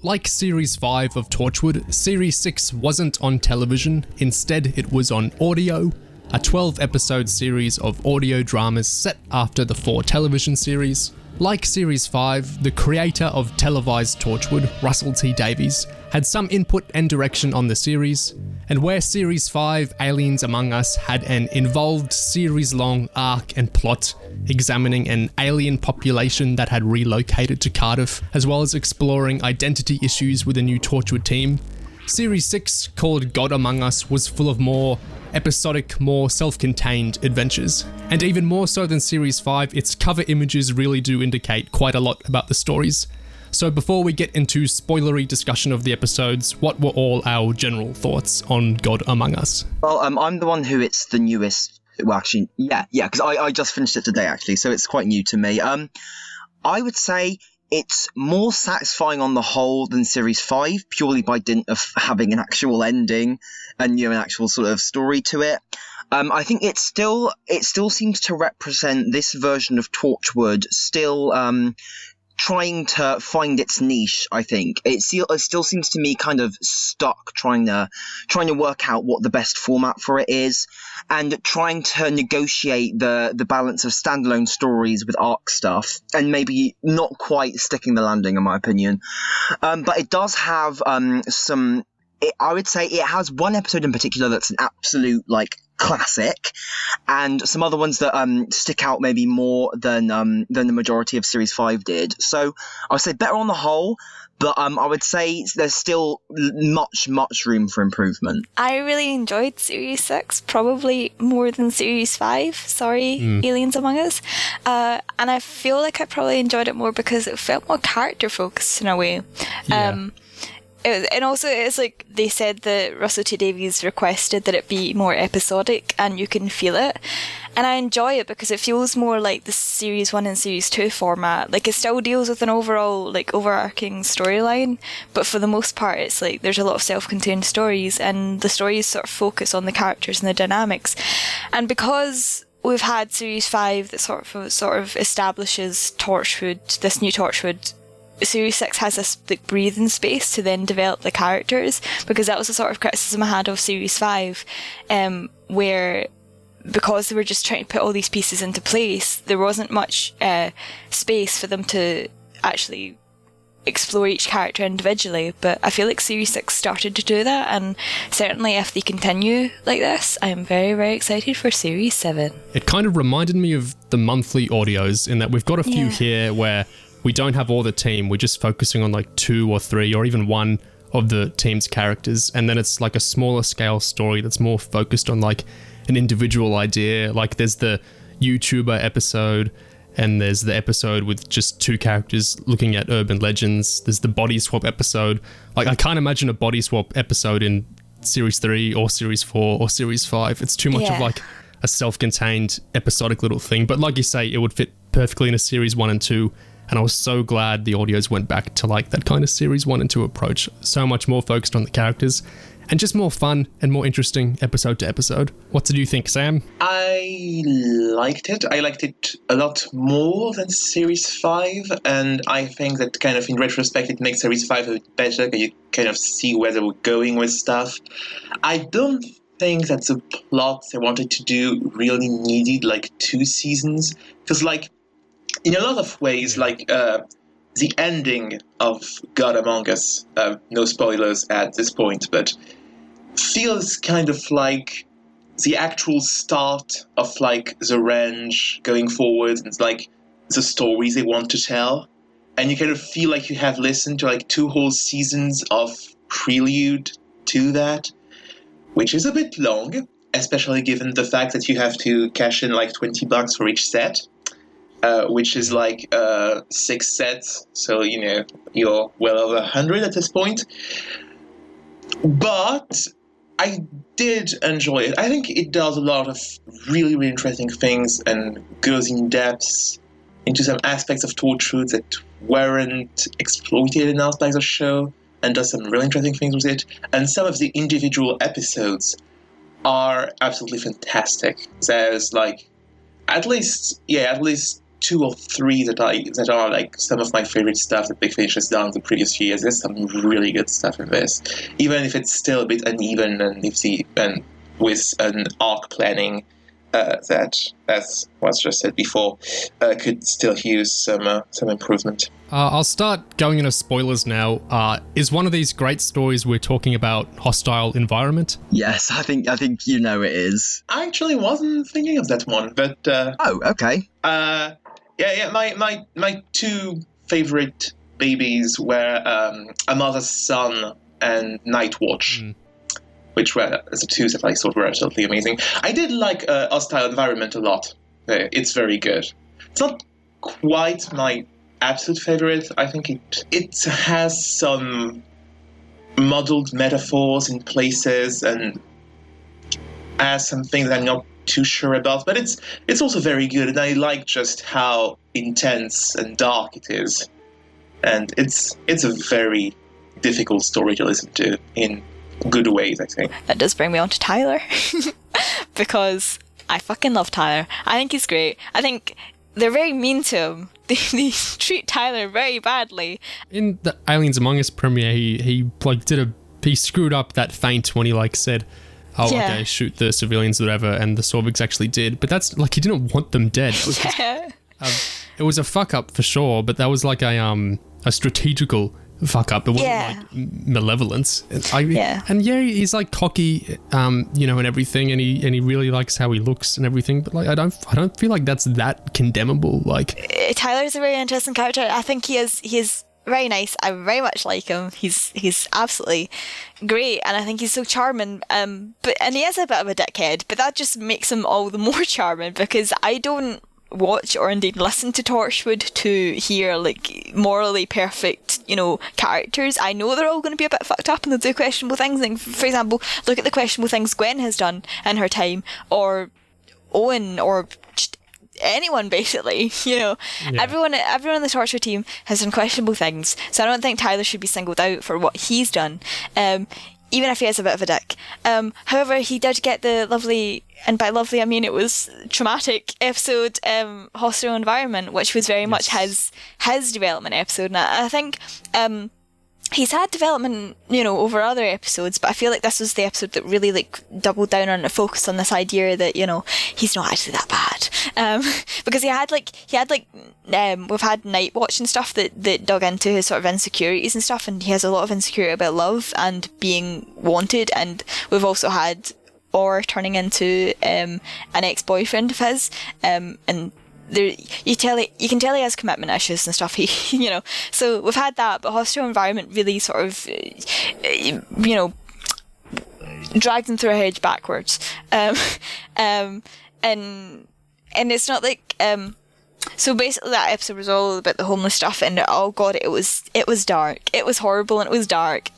Like Series 5 of Torchwood, Series 6 wasn't on television, instead it was on audio, a 12-episode series of audio dramas set after the 4 television series. Like Series 5, the creator of televised Torchwood, Russell T Davies, had some input and direction on the series, and where Series 5, Aliens Among Us, had an involved series-long arc and plot examining an alien population that had relocated to Cardiff, as well as exploring identity issues with a new Torchwood team, Series 6, called God Among Us, was full of more episodic, more self-contained adventures. And even more so than Series 5, its cover images really do indicate quite a lot about the stories. So before we get into spoilery discussion of the episodes, what were all our general thoughts on God Among Us? Well, I'm the one who it's the newest. Well, actually, yeah, because I just finished it today, actually, so it's quite new to me. I would say it's more satisfying on the whole than Series 5, purely by dint of having an actual ending and, an actual sort of story to it. I think it still seems to represent this version of Torchwood still trying to find its niche. I think it still seems to me kind of stuck trying to work out what the best format for it is, and trying to negotiate the balance of standalone stories with arc stuff, and maybe not quite sticking the landing, in my opinion. But it does have I would say it has one episode in particular that's an absolute classic, and some other ones that stick out maybe more than the majority of Series 5 did. So I would say better on the whole, but I would say there's still much room for improvement. I really enjoyed Series 6, probably more than Series 5, Aliens Among Us. And I feel like I probably enjoyed it more because it felt more character-focused in a way. Yeah. And also, it's like they said that Russell T Davies requested that it be more episodic and you can feel it. And I enjoy it because it feels more like the Series 1 and Series 2 format. Like, it still deals with an overall, overarching storyline, but for the most part, it's like there's a lot of self-contained stories, and the stories sort of focus on the characters and the dynamics. And because we've had Series 5 that sort of establishes Torchwood, this new Torchwood, Series 6 has this breathing space to then develop the characters, because that was the sort of criticism I had of Series 5, where because they were just trying to put all these pieces into place, there wasn't much space for them to actually explore each character individually. But I feel like Series 6 started to do that, and certainly if they continue like this, I am very, very excited for Series 7. It kind of reminded me of the monthly audios in that we've got a few here where we don't have all the team, we're just focusing on 2 or 3 or even one of the team's characters, and then it's a smaller scale story that's more focused on an individual idea. There's the YouTuber episode, and there's the episode with just 2 characters looking at urban legends. There's the body swap episode. I can't imagine a body swap episode in Series 3 or Series 4 or Series 5. It's too much of a self-contained episodic little thing, but like you say, it would fit perfectly in a Series 1 and 2. And I was so glad the audios went back to that kind of Series 1 and 2 approach. So much more focused on the characters and just more fun and more interesting episode to episode. What did you think, Sam? I liked it. I liked it a lot more than Series 5. And I think that kind of in retrospect, it makes Series 5 a bit better because you kind of see where they were going with stuff. I don't think that the plot they wanted to do really needed 2 seasons. Because in a lot of ways, the ending of God Among Us, no spoilers at this point, but feels kind of like the actual start of the range going forward, and the stories they want to tell. And you kind of feel like you have listened to 2 whole seasons of prelude to that, which is a bit long, especially given the fact that you have to cash in $20 for each set. Which is 6 sets, so you're well over 100 at this point. But I did enjoy it. I think it does a lot of really, really interesting things and goes in depth into some aspects of Torchwood that weren't exploited enough by the show, and does some really interesting things with it. And some of the individual episodes are absolutely fantastic. There's at least two or three that are like some of my favorite stuff that Big Finish has done the previous years. There's some really good stuff in this, even if it's still a bit uneven and with an arc planning that, as was just said before, could still use some improvement. I'll start going into spoilers now. Is one of these great stories we're talking about hostile environment? Yes, I think you know it is. I actually wasn't thinking of that one, but Oh, okay. Yeah. My two favorite babies were A Mother's Son and Night Watch. Which were the two that I thought were absolutely amazing. I did like Hostile Environment a lot. It's very good. It's not quite my absolute favorite. I think it has some muddled metaphors in places and has some things I'm not too sure about. But it's also very good, and I like just how intense and dark it is. And it's a very difficult story to listen to in good ways, I think. That does bring me on to Tyler. Because I fucking love Tyler. I think he's great. I think they're very mean to him. They treat Tyler very badly. In the Aliens Among Us premiere, he screwed up that feint when he said, okay, shoot the civilians or whatever, and the Sorvigs actually did. But that's he didn't want them dead. It was a fuck up for sure, but that was a strategical fuck up. It wasn't malevolence. And he's he's cocky, and everything, and he really likes how he looks and everything. But I don't feel like that's that condemnable. Tyler's a very interesting character. I think he is very nice. I very much like him. He's absolutely great, and I think he's so charming. And he is a bit of a dickhead, but that just makes him all the more charming because I don't watch or indeed listen to Torchwood to hear morally perfect characters. I know they're all going to be a bit fucked up and they'll do questionable things. Like, for example, look at the questionable things Gwen has done in her time, or Owen, or just anyone basically. Everyone in the Torchwood team has done questionable things, so I don't think Tyler should be singled out for what he's done, even if he is a bit of a dick. However, he did get the lovely, and by lovely I mean it was traumatic episode, Hostile Environment, which was very much his development episode. And I think he's had development, over other episodes, but I feel like this was the episode that really doubled down on the focus on this idea that he's not actually that bad, because we've had Night Watch and stuff that dug into his sort of insecurities and stuff, and he has a lot of insecurity about love and being wanted, and we've also had Orr turning into an ex-boyfriend of his, and there, you can tell he has commitment issues and stuff. So we've had that, but Hostile Environment really sort of, dragged him through a hedge backwards. And it's not so basically that episode was all about the homeless stuff, and oh god, it was dark. It was horrible, and it was dark.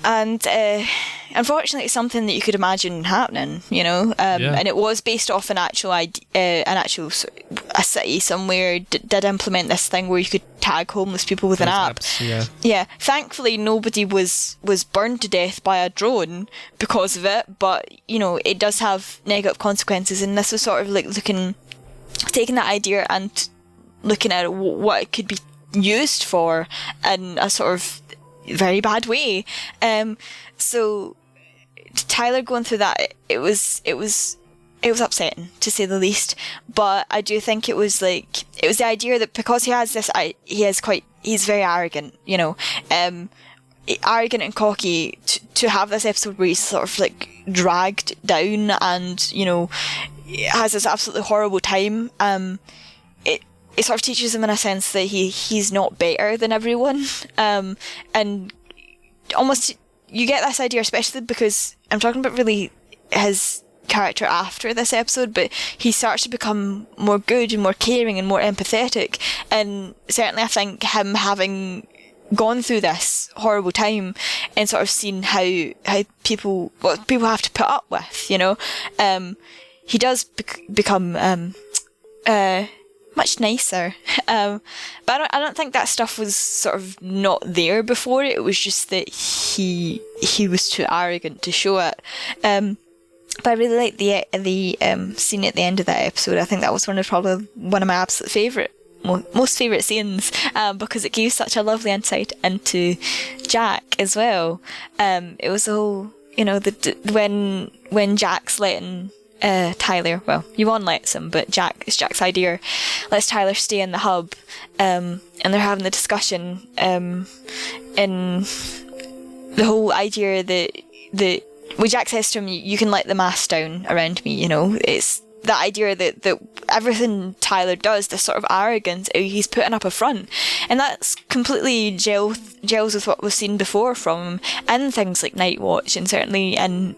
And unfortunately, it's something that you could imagine happening, and it was based off a city somewhere did implement this thing where you could tag homeless people with an app. Yeah. Thankfully, nobody was burned to death by a drone because of it, but it does have negative consequences, and this was sort of taking that idea and looking at what it could be used for in a sort of very bad way. So Tyler going through that, it was upsetting to say the least, but I do think it was the idea that because he has this, he's very arrogant, arrogant and cocky, to have this episode where he's sort of dragged down and has this absolutely horrible time. It sort of teaches him in a sense that he's not better than everyone, and almost you get this idea, especially because I'm talking about really his character after this episode, but he starts to become more good and more caring and more empathetic, and certainly I think him having gone through this horrible time and sort of seen how people have to put up with, he does become much nicer, but I don't think that stuff was sort of not there before. It was just that he was too arrogant to show it, But I really like the scene at the end of that episode. I think that was probably one of my absolute most favourite scenes, because it gave such a lovely insight into Jack as well. It was the whole, when Jack's letting Tyler, well, Yvonne lets him, but it's Jack's idea, lets Tyler stay in the hub, and they're having the discussion, and the whole idea that Jack says to him, you can let the mask down around me, it's that idea that everything Tyler does, this sort of arrogance, he's putting up a front, and that's completely gels with what we've seen before from him in things like Night Watch, and certainly in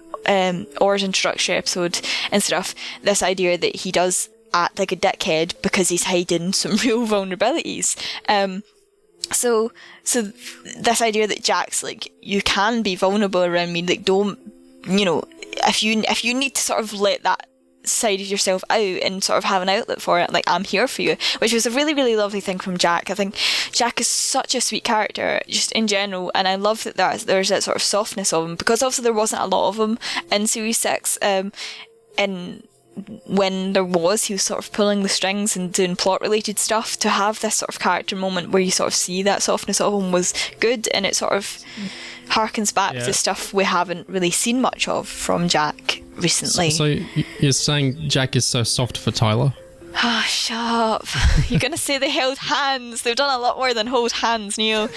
Origin introductory episode and stuff, this idea that he does act like a dickhead because he's hiding some real vulnerabilities. So this idea that Jack's like, you can be vulnerable around me, like, don't, if you need to sort of let that side of yourself out and sort of have an outlet for it, like, I'm here for you, which was a really, really lovely thing from Jack. I think Jack is such a sweet character just in general, and I love that there's that sort of softness of him, because obviously there wasn't a lot of him in series 6, and when there was, he was sort of pulling the strings and doing plot related stuff. To have this sort of character moment where you sort of see that softness of him was good, and it sort of harkens back to stuff we haven't really seen much of from Jack recently. So you're saying Jack is so soft for Tyler? Ah, shut up. You're going to say they held hands. They've done a lot more than hold hands, Neil.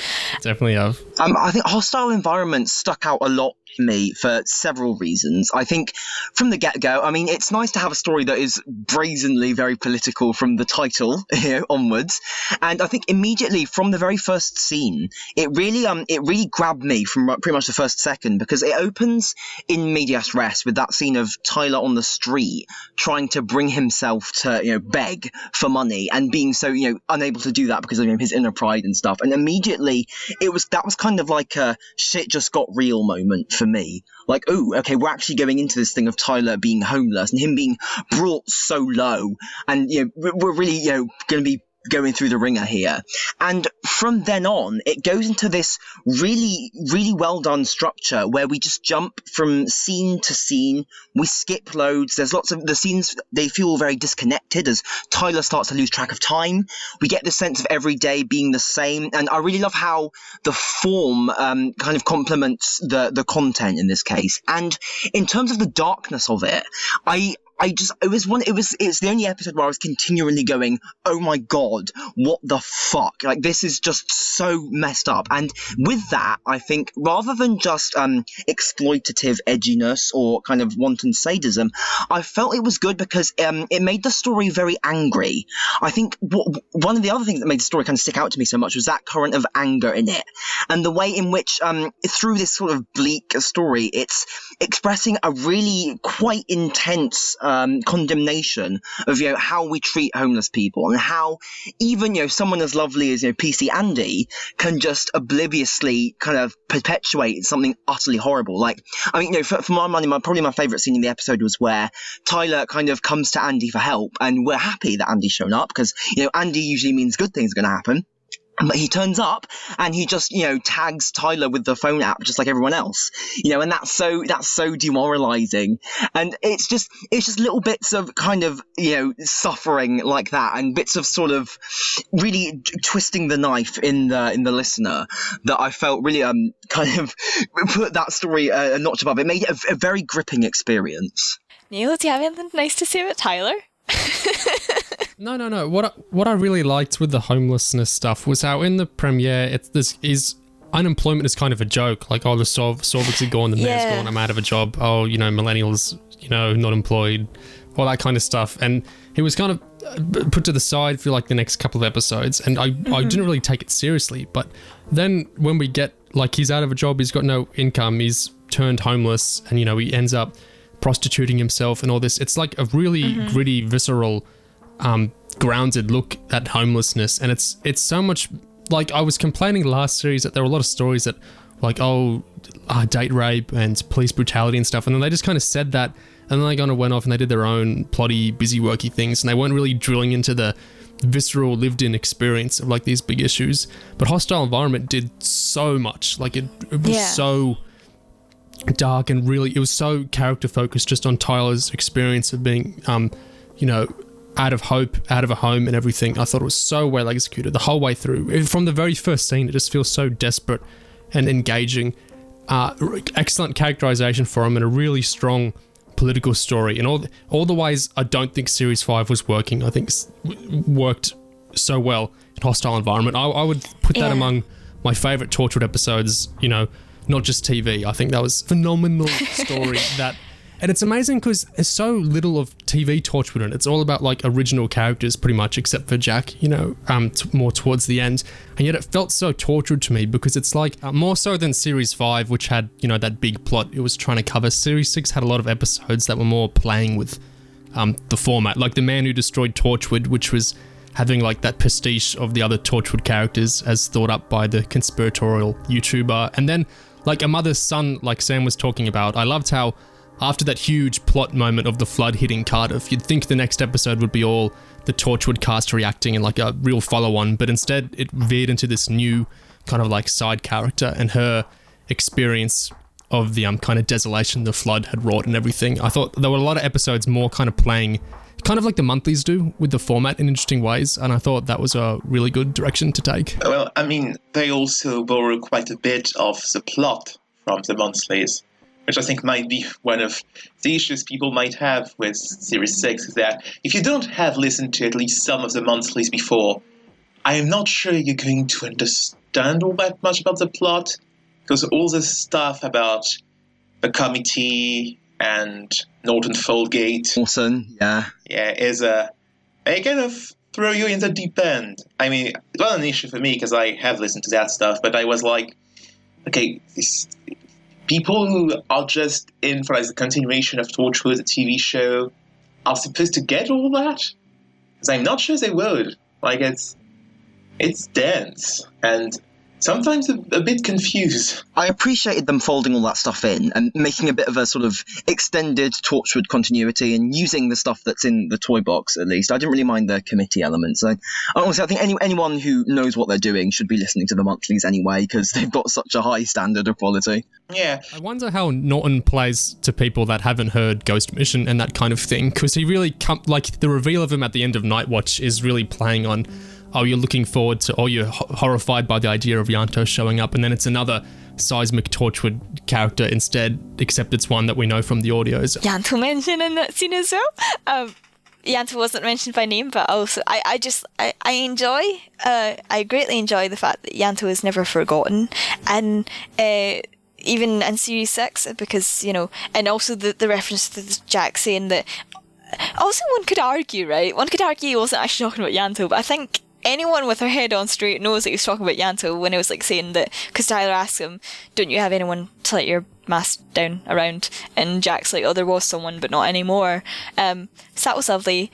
Definitely have. I think hostile environment stuck out a lot for me for several reasons. I think from the get-go, I mean, it's nice to have a story that is brazenly very political from the title onwards. And I think immediately from the very first scene, it really grabbed me from pretty much the first second, because it opens in medias res with that scene of Tyler on the street trying to bring himself to, beg for money, and being so, unable to do that because of his inner pride and stuff. And immediately that was kind of like a shit just got real moment for me. Like, oh, okay, we're actually going into this thing of Tyler being homeless and him being brought so low, and we're really going to be going through the ringer here. And from then on, it goes into this really, really well done structure where we just jump from scene to scene. We skip loads. There's lots of the scenes, they feel very disconnected as Tyler starts to lose track of time. We get the sense of every day being the same. And I really love how the form kind of complements the content in this case. And in terms of the darkness of it, it's the only episode where I was continually going, oh my god, what the fuck? Like, this is just so messed up. And with that, I think, rather than just exploitative edginess or kind of wanton sadism, I felt it was good because it made the story very angry. I think one of the other things that made the story kind of stick out to me so much was that current of anger in it. And the way in which, through this sort of bleak story, it's expressing a really quite intense condemnation of how we treat homeless people, and how even someone as lovely as PC Andy can just obliviously kind of perpetuate something utterly horrible. Like, I mean, for my money, probably my favourite scene in the episode was where Tyler kind of comes to Andy for help, and we're happy that Andy's shown up because Andy usually means good things are going to happen. But he turns up and he just, tags Tyler with the phone app just like everyone else, and that's so demoralizing. And it's just little bits of kind of, suffering like that, and bits of sort of really twisting the knife in the listener that I felt really, kind of put that story a notch above. It made it a very gripping experience. Neil, do you have anything nice to say about Tyler? No. What I really liked with the homelessness stuff was how in the premiere unemployment is kind of a joke. Like, oh, the Soviets are gone, the mayor's gone, I'm out of a job. Oh, millennials, not employed, all that kind of stuff. And he was kind of put to the side for like the next couple of episodes, and I didn't really take it seriously. But then when we get like he's out of a job, he's got no income, he's turned homeless, and he ends up prostituting himself and all this. It's like a really gritty, visceral, grounded look at homelessness, and it's so much like I was complaining last series that there were a lot of stories that like date rape and police brutality and stuff, and then they just kind of said that, and then they kind of went off and they did their own plotty, busy worky things, and they weren't really drilling into the visceral lived-in experience of like these big issues. But Hostile Environment did so much. Like it was so dark and really, it was so character focused just on Tyler's experience of being, out of hope, out of a home and everything. I thought it was so well executed the whole way through. From the very first scene, it just feels so desperate and engaging. Excellent characterization for him and a really strong political story. And all the ways I don't think Series 5 was working, I think worked so well in hostile environment. I would put that among my favourite Torchwood episodes, not just TV. I think that was a phenomenal story and it's amazing because there's so little of TV Torchwood in it. It's all about like original characters pretty much, except for Jack, more towards the end. And yet it felt so Torchwood to me because it's like more so than Series 5, which had, that big plot it was trying to cover. Series 6 had a lot of episodes that were more playing with the format, like The Man Who Destroyed Torchwood, which was having like that pastiche of the other Torchwood characters as thought up by the conspiratorial YouTuber. And then like A Mother's Son, like Sam was talking about, I loved how after that huge plot moment of the flood hitting Cardiff, you'd think the next episode would be all the Torchwood cast reacting in like a real follow-on, but instead it veered into this new kind of like side character and her experience of the kind of desolation the flood had wrought and everything. I thought there were a lot of episodes more kind of playing, kind of like the monthlies do with the format in interesting ways, and I thought that was a really good direction to take. Well, I mean, they also borrow quite a bit of the plot from the monthlies, which I think might be one of the issues people might have with Series 6, is that if you don't have listened to at least some of the monthlies before, I am not sure you're going to understand all that much about the plot, because all this stuff about the committee and Norton Folgate... Awesome, yeah. Yeah, they kind of throw you in the deep end. I mean, it wasn't an issue for me, because I have listened to that stuff, but I was like, okay, people who are just in for like the continuation of Torchwood, the TV show, are supposed to get all that? Because I'm not sure they would. Like, it's dense, and sometimes a bit confused. I appreciated them folding all that stuff in and making a bit of a sort of extended Torchwood continuity and using the stuff that's in the toy box, at least. I didn't really mind the committee elements. Honestly, I think anyone who knows what they're doing should be listening to the monthlies anyway, because they've got such a high standard of quality. Yeah. I wonder how Norton plays to people that haven't heard Ghost Mission and that kind of thing, because he really, like, the reveal of him at the end of Night Watch is really playing on, oh, you're looking forward to, oh, you're horrified by the idea of Ianto showing up, and then it's another seismic Torchwood character instead, except it's one that we know from the audios. Ianto mentioned in that scene as well. Ianto wasn't mentioned by name, but also I greatly enjoy the fact that Ianto is never forgotten, and even in Series 6, because, and also the reference to Jack saying that. Also, one could argue he wasn't actually talking about Ianto, but I think anyone with their head on straight knows that he was talking about Ianto when he was like saying that, because Tyler asked him, don't you have anyone to let your mask down around? And Jack's like, oh, there was someone, but not anymore. So that was lovely.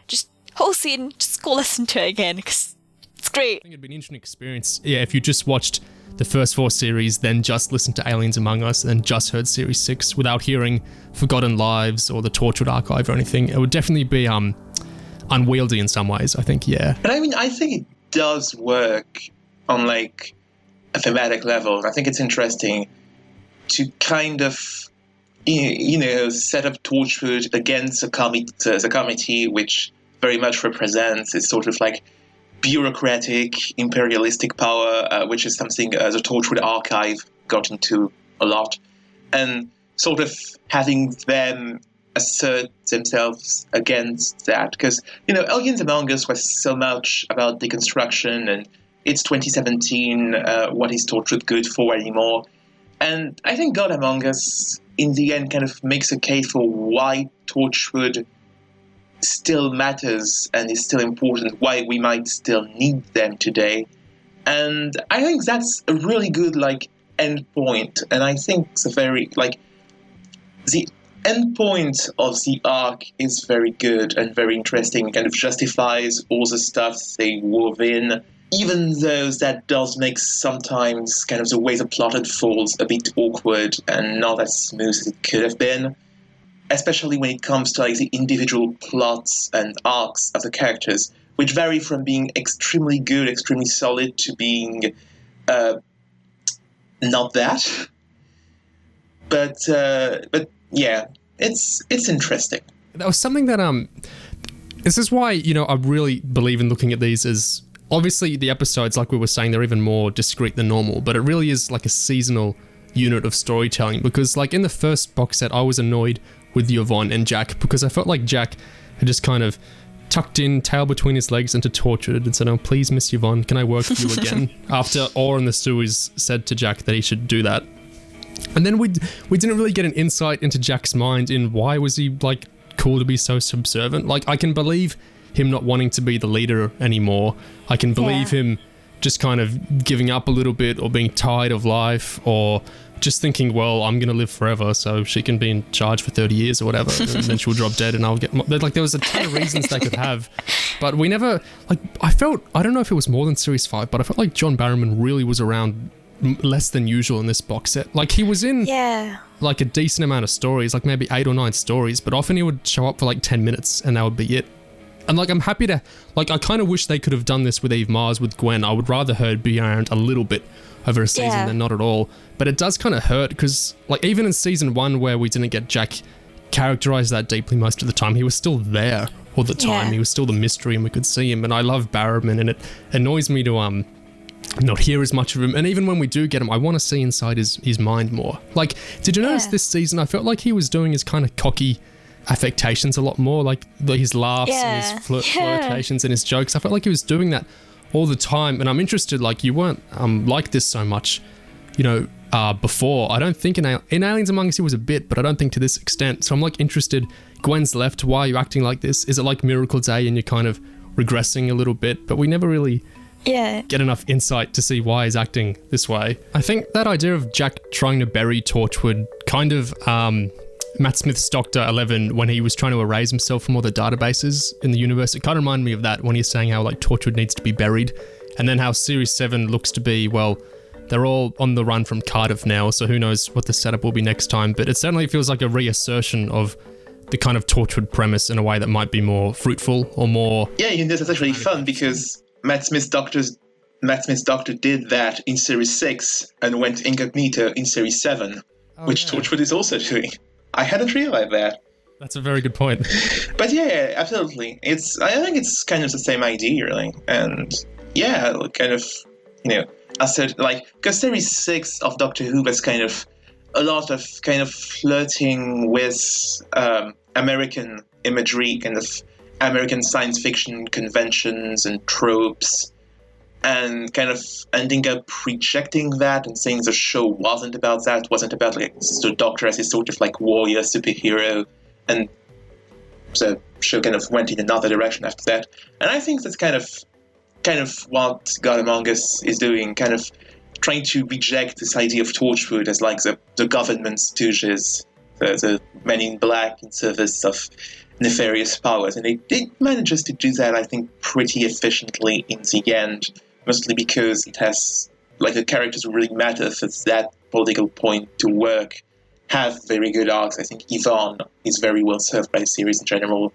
Just whole scene, just go listen to it again, because it's great. I think it'd be an interesting experience, if you just watched the first 4 series, then just listened to Aliens Among Us, and just heard Series 6 without hearing Forgotten Lives or the Torchwood Archive or anything. It would definitely be unwieldy in some ways, I think, yeah. But I mean, I think it does work on like a thematic level. I think it's interesting to kind of, set up Torchwood against the committee, which very much represents its sort of like bureaucratic, imperialistic power, which is something the Torchwood Archive got into a lot, and sort of having them assert themselves against that. Because, Aliens Among Us was so much about deconstruction, and it's 2017, what is Torchwood good for anymore? And I think God Among Us, in the end, kind of makes a case for why Torchwood still matters and is still important, why we might still need them today. And I think that's a really good, end point. And I think it's a very, the end point of the arc is very good and very interesting. It kind of justifies all the stuff they wove in, even though that does make sometimes kind of the way the plot unfolds a bit awkward and not as smooth as it could have been. Especially when it comes to the individual plots and arcs of the characters, which vary from being extremely good, extremely solid, to being not that. But yeah, it's interesting. That was something that this is why, I really believe in looking at these as, obviously the episodes, like we were saying, they're even more discreet than normal, but it really is like a seasonal unit of storytelling, because like in the first box set, I was annoyed with Yvonne and Jack, because I felt like Jack had just kind of tucked in, tail between his legs into Torchwood and said, "Oh, please, Miss Yvonne, can I work for you again?" After Orr and the Stewies said to Jack that he should do that. And then we didn't really get an insight into Jack's mind in why was he like cool to be so subservient. Like, I can believe him not wanting to be the leader anymore. I can believe him just kind of giving up a little bit, or being tired of life, or just thinking, well, I'm going to live forever so she can be in charge for 30 years or whatever, and then she'll drop dead and I'll get... Like, there was a ton of reasons they could have, but we never... Like, I don't know if it was more than Series 5, but I felt like John Barrowman really was around less than usual in this box set. Like, he was in like a decent amount of stories, like maybe 8 or 9 stories, but often he would show up for like 10 minutes and that would be it. And like, I'm happy to... Like, I kind of wish they could have done this with Eve Mars, with Gwen. I would rather her be around a little bit over a season than not at all. But it does kind of hurt, because like, even in season 1 where we didn't get Jack characterized that deeply most of the time, he was still there all the time. He was still the mystery and we could see him. And I love Barrowman, and it annoys me to not hear as much of him. And even when we do get him, I want to see inside his mind more. Like, did you notice this season I felt like he was doing his kind of cocky affectations a lot more, like his laughs and his flirtations and his jokes. I felt like he was doing that all the time, and I'm interested, like, you weren't like this so much, before. I don't think in Aliens Among Us he was a bit, but I don't think to this extent. So I'm like interested, Gwen's left, why are you acting like this? Is it like Miracle Day and you're kind of regressing a little bit? But we never really get enough insight to see why he's acting this way. I think that idea of Jack trying to bury Torchwood kind of Matt Smith's Doctor 11, when he was trying to erase himself from all the databases in the universe, it kind of reminded me of that, when he's saying how like Torchwood needs to be buried, and then how Series 7 looks to be, well, they're all on the run from Cardiff now, so who knows what the setup will be next time, but it certainly feels like a reassertion of the kind of Torchwood premise in a way that might be more fruitful or more... Yeah, that's actually fun, because Matt Smith's Doctor did that in Series 6 and went incognito in Series 7, which Torchwood is also doing. I hadn't realized that. That's a very good point. But yeah, absolutely. I think it's kind of the same idea, really. And yeah, kind of, I said, like, because Series 6 of Doctor Who was kind of a lot of kind of flirting with American imagery, kind of American science fiction conventions and tropes, and kind of ending up rejecting that and saying the show wasn't about that, wasn't about like the Doctor as a sort of like warrior superhero, and the show kind of went in another direction after that. And I think that's kind of what God Among Us is doing, kind of trying to reject this idea of Torchwood as like the government stooges, the men in black in service of nefarious powers. And it manages to do that, I think, pretty efficiently in the end. Mostly because it has, like, the characters who really matter for that political point to work have very good arcs. I think Yvonne is very well served by the series in general.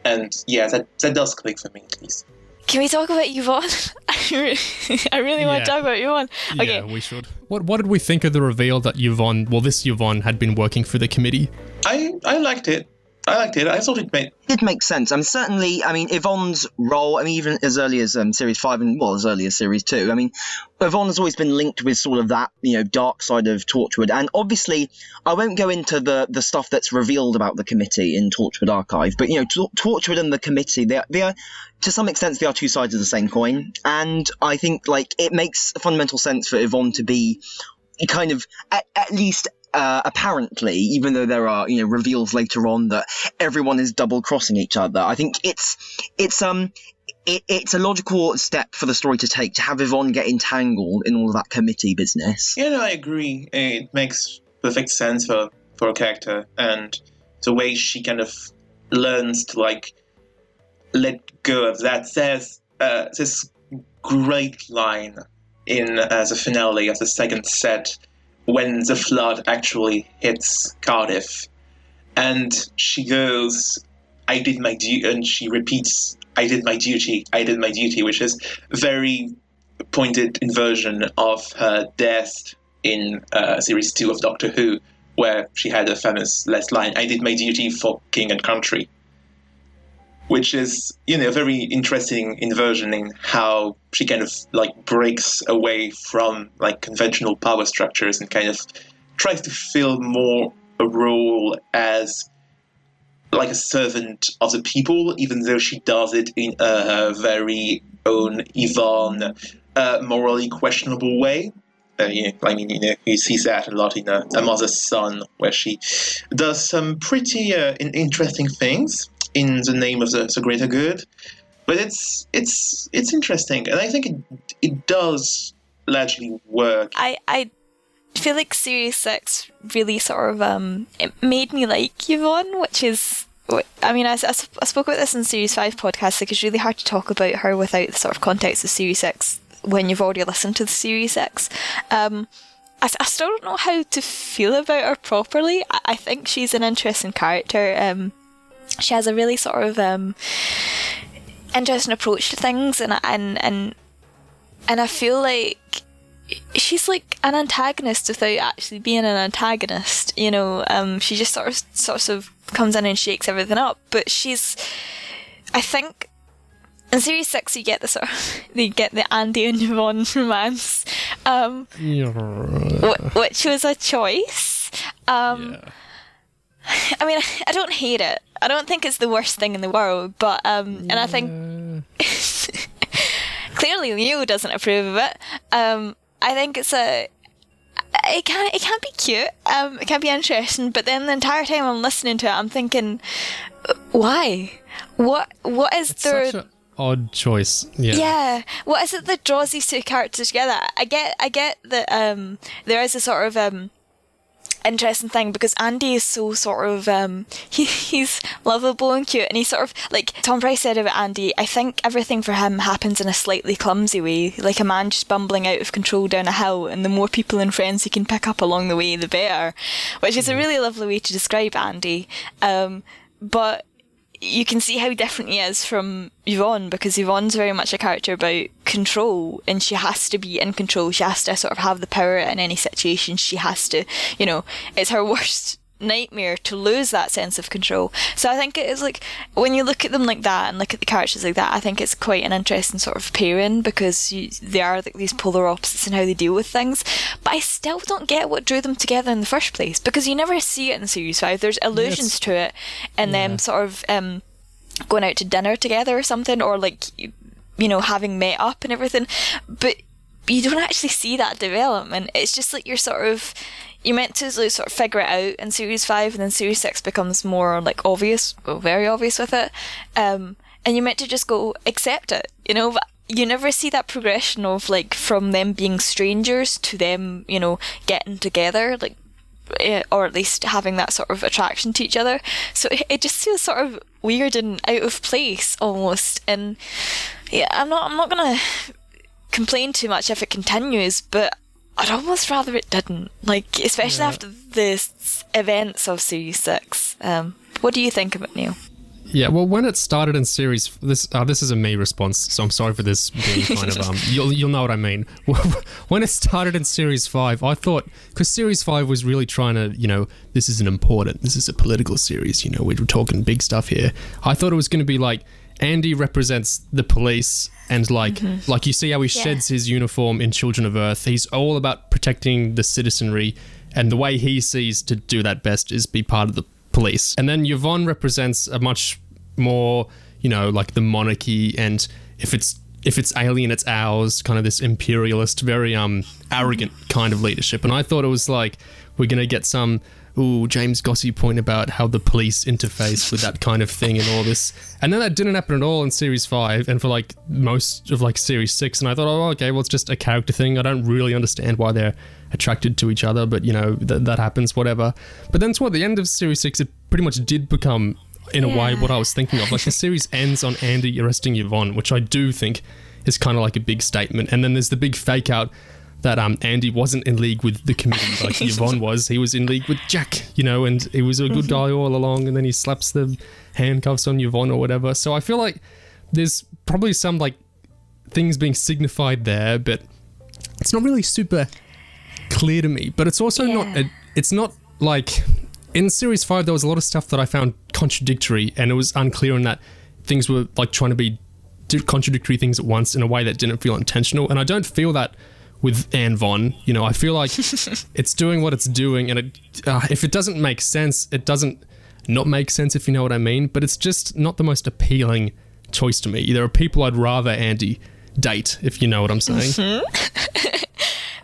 And yeah, that does click for me, at least. Can we talk about Yvonne? I really want to talk about Yvonne. Okay. Yeah, we should. What did we think of the reveal that this Yvonne had been working for the committee? I liked it. I thought it did make sense. Certainly, Yvonne's role, even as early as Series 5 and, well, as early as Series 2, Yvonne has always been linked with sort of that, dark side of Torchwood. And obviously, I won't go into the stuff that's revealed about the committee in Torchwood Archive, but, Torchwood and the committee, they are, to some extent, they are two sides of the same coin. And I think, like, it makes fundamental sense for Yvonne to be kind of, at least... apparently, even though there are reveals later on that everyone is double crossing each other, I think it's a logical step for the story to take, to have Yvonne get entangled in all of that committee business. Yeah, no, I agree. It makes perfect sense for a character, and the way she kind of learns to like let go of that. There's this great line in the finale of the second set, when the flood actually hits Cardiff, and she goes, "I did my duty," and she repeats, "I did my duty, I did my duty," which is a very pointed inversion of her death in Series 2 of Doctor Who, where she had a famous last line, "I did my duty for king and country," which is, a very interesting inversion in how she kind of like breaks away from like conventional power structures and kind of tries to fill more a role as like a servant of the people, even though she does it in her very own Yvonne, morally questionable way. You see that a lot in A Mother's Son, where she does some pretty interesting things in the name of the greater good. But it's interesting, and I think it does largely work. I feel like Series 6 really sort of it made me like Yvonne, which is, I mean, I spoke about this in Series 5 podcast. Like, it's really hard to talk about her without the sort of context of Series 6 when you've already listened to the Series 6. I still don't know how to feel about her properly. I think she's an interesting character. She has a really sort of interesting approach to things, and I feel like she's like an antagonist without actually being an antagonist. She just sort of comes in and shakes everything up. But I think in Series 6 you get the Andy and Yvonne romance, which was a choice. I mean, I don't hate it. I don't think it's the worst thing in the world, but and I think clearly Leo doesn't approve of it. I think it can be cute. It can be interesting, but then the entire time I'm listening to it, I'm thinking, why? What is there? Such an odd choice. Yeah. What is it that draws these two characters together? I get that there is a sort of interesting thing, because Andy is so sort of he's lovable and cute, and he's sort of like Tom Price said about Andy, I think everything for him happens in a slightly clumsy way, like a man just bumbling out of control down a hill, and the more people and friends he can pick up along the way, the better, which is a really lovely way to describe Andy. But you can see how different he is from Yvonne, because Yvonne's very much a character about control, and she has to be in control. She has to sort of have the power in any situation. She has to, it's her worst nightmare to lose that sense of control. So I think it is like, when you look at them like that and look at the characters like that, I think it's quite an interesting sort of pairing, because they are like these polar opposites in how they deal with things. But I still don't get what drew them together in the first place, because you never see it in Series 5. There's allusions to it, and them sort of going out to dinner together or something, or like, having met up and everything, but you don't actually see that development. It's just like you're meant to like sort of figure it out in Series 5, and then Series 6 becomes more like obvious, or very obvious with it, and you're meant to just go accept it, but you never see that progression of like from them being strangers to them, getting together, like, or at least having that sort of attraction to each other. So it just feels sort of weird and out of place almost. And yeah, I'm not gonna complain too much if it continues, but I'd almost rather it didn't. Like, especially after the events of Series 6. What do you think of it, Neil? Yeah, well, when it started in Series... This is a me response, so I'm sorry for this being kind of... You'll know what I mean. When it started in Series 5, I thought... Because Series 5 was really trying to, this is a political series, we're talking big stuff here. I thought it was going to be like, Andy represents the police, and like you see how he sheds his uniform in Children of Earth. He's all about protecting the citizenry, and the way he sees to do that best is be part of the police. And then Yvonne represents a much more, like the monarchy, and if it's alien, it's ours, kind of this imperialist, very arrogant kind of leadership. And I thought it was like, we're going to get some James Gossey point about how the police interface with that kind of thing and all this. And then that didn't happen at all in Series 5 and for like most of like Series 6. And I thought, okay, well, it's just a character thing. I don't really understand why they're attracted to each other, but that happens, whatever. But then toward the end of Series 6, it pretty much did become, in a way, what I was thinking of. Like, the series ends on Andy arresting Yvonne, which I do think is kind of like a big statement. And then there's the big fake out that Andy wasn't in league with the committee like Yvonne was. He was in league with Jack, and he was a good guy all along, and then he slaps the handcuffs on Yvonne or whatever. So I feel like there's probably some like things being signified there, but it's not really super clear to me. But it's also not like, in Series 5, there was a lot of stuff that I found contradictory, and it was unclear in that things were, like, trying to do contradictory things at once in a way that didn't feel intentional. And I don't feel that with Anne Von. You know, I feel like it's doing what it's doing, and if it doesn't make sense, it doesn't not make sense, if you know what I mean. But it's just not the most appealing choice to me. There are people I'd rather Andy date, if you know what I'm saying.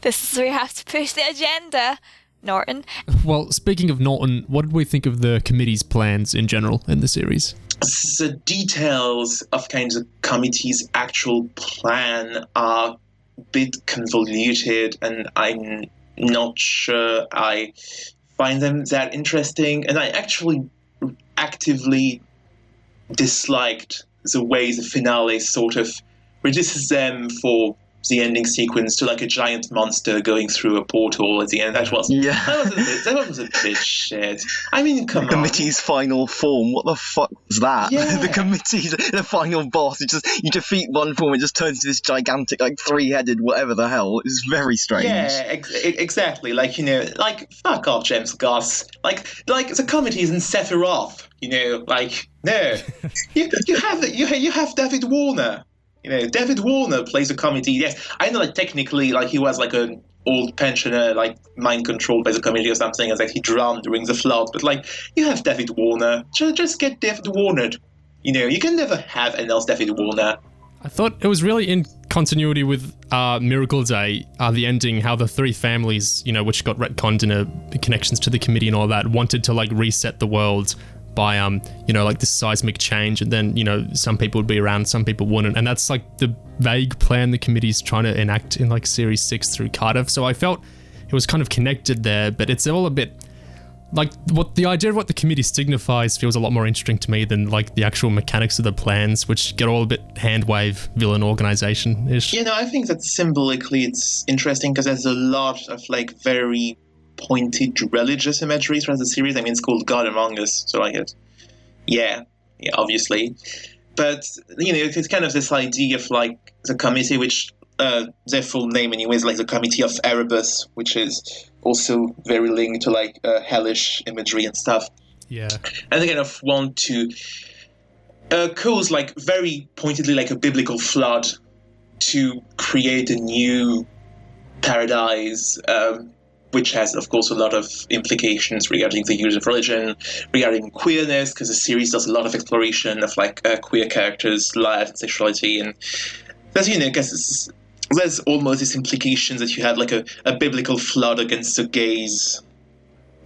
This is where you have to push the agenda, Norton. Well, speaking of Norton, what did we think of the committee's plans in general in the series? The details of kind of the committee's actual plan are a bit convoluted, and I'm not sure I find them that interesting. And I actually actively disliked the way the finale sort of reduces them for the ending sequence to like a giant monster going through a portal at the end. That was a bit shit. I mean, come on. The committee's final form. What the fuck was that? Yeah. The committee's the final boss. You defeat one form, it just turns into this gigantic, like, three-headed whatever the hell. It's very strange. Yeah, exactly. Like, you know, like, fuck off, James Goss. Like the committee isn't Sephiroth. You know, like, no. you have David Warner. You know, David Warner plays a committee. Yes, I know, like, technically, like, he was like an old pensioner, like, mind controlled by the committee or something, and like he drowned during the flood. But like, you have David Warner. Just get David Warner. You know, you can never have an else David Warner. I thought it was really in continuity with Miracle Day, the ending, how the three families, you know, which got retconned in connections to the committee and all that, wanted to like reset the world by you know, like this seismic change, and then, you know, some people would be around, some people wouldn't, and that's like the vague plan the committee's trying to enact in like Series 6 through Cardiff. So I felt it was kind of connected there, but it's all a bit like what the idea of what the committee signifies feels a lot more interesting to me than like the actual mechanics of the plans, which get all a bit hand wave villain organization-ish. You know, I think that symbolically it's interesting because there's a lot of like very pointed religious imagery throughout the series. I mean, it's called God Among Us, so like it, yeah, obviously. But, you know, it's kind of this idea of like the committee, which their full name anyway is like the Committee of Erebus, which is also very linked to like hellish imagery and stuff. Yeah. And they kind of want to cause like very pointedly like a biblical flood to create a new paradise, which has, of course, a lot of implications regarding the use of religion, regarding queerness, because the series does a lot of exploration of like queer characters' lives and sexuality, and that's, you know, I guess there's almost this implication that you had like a biblical flood against the gays,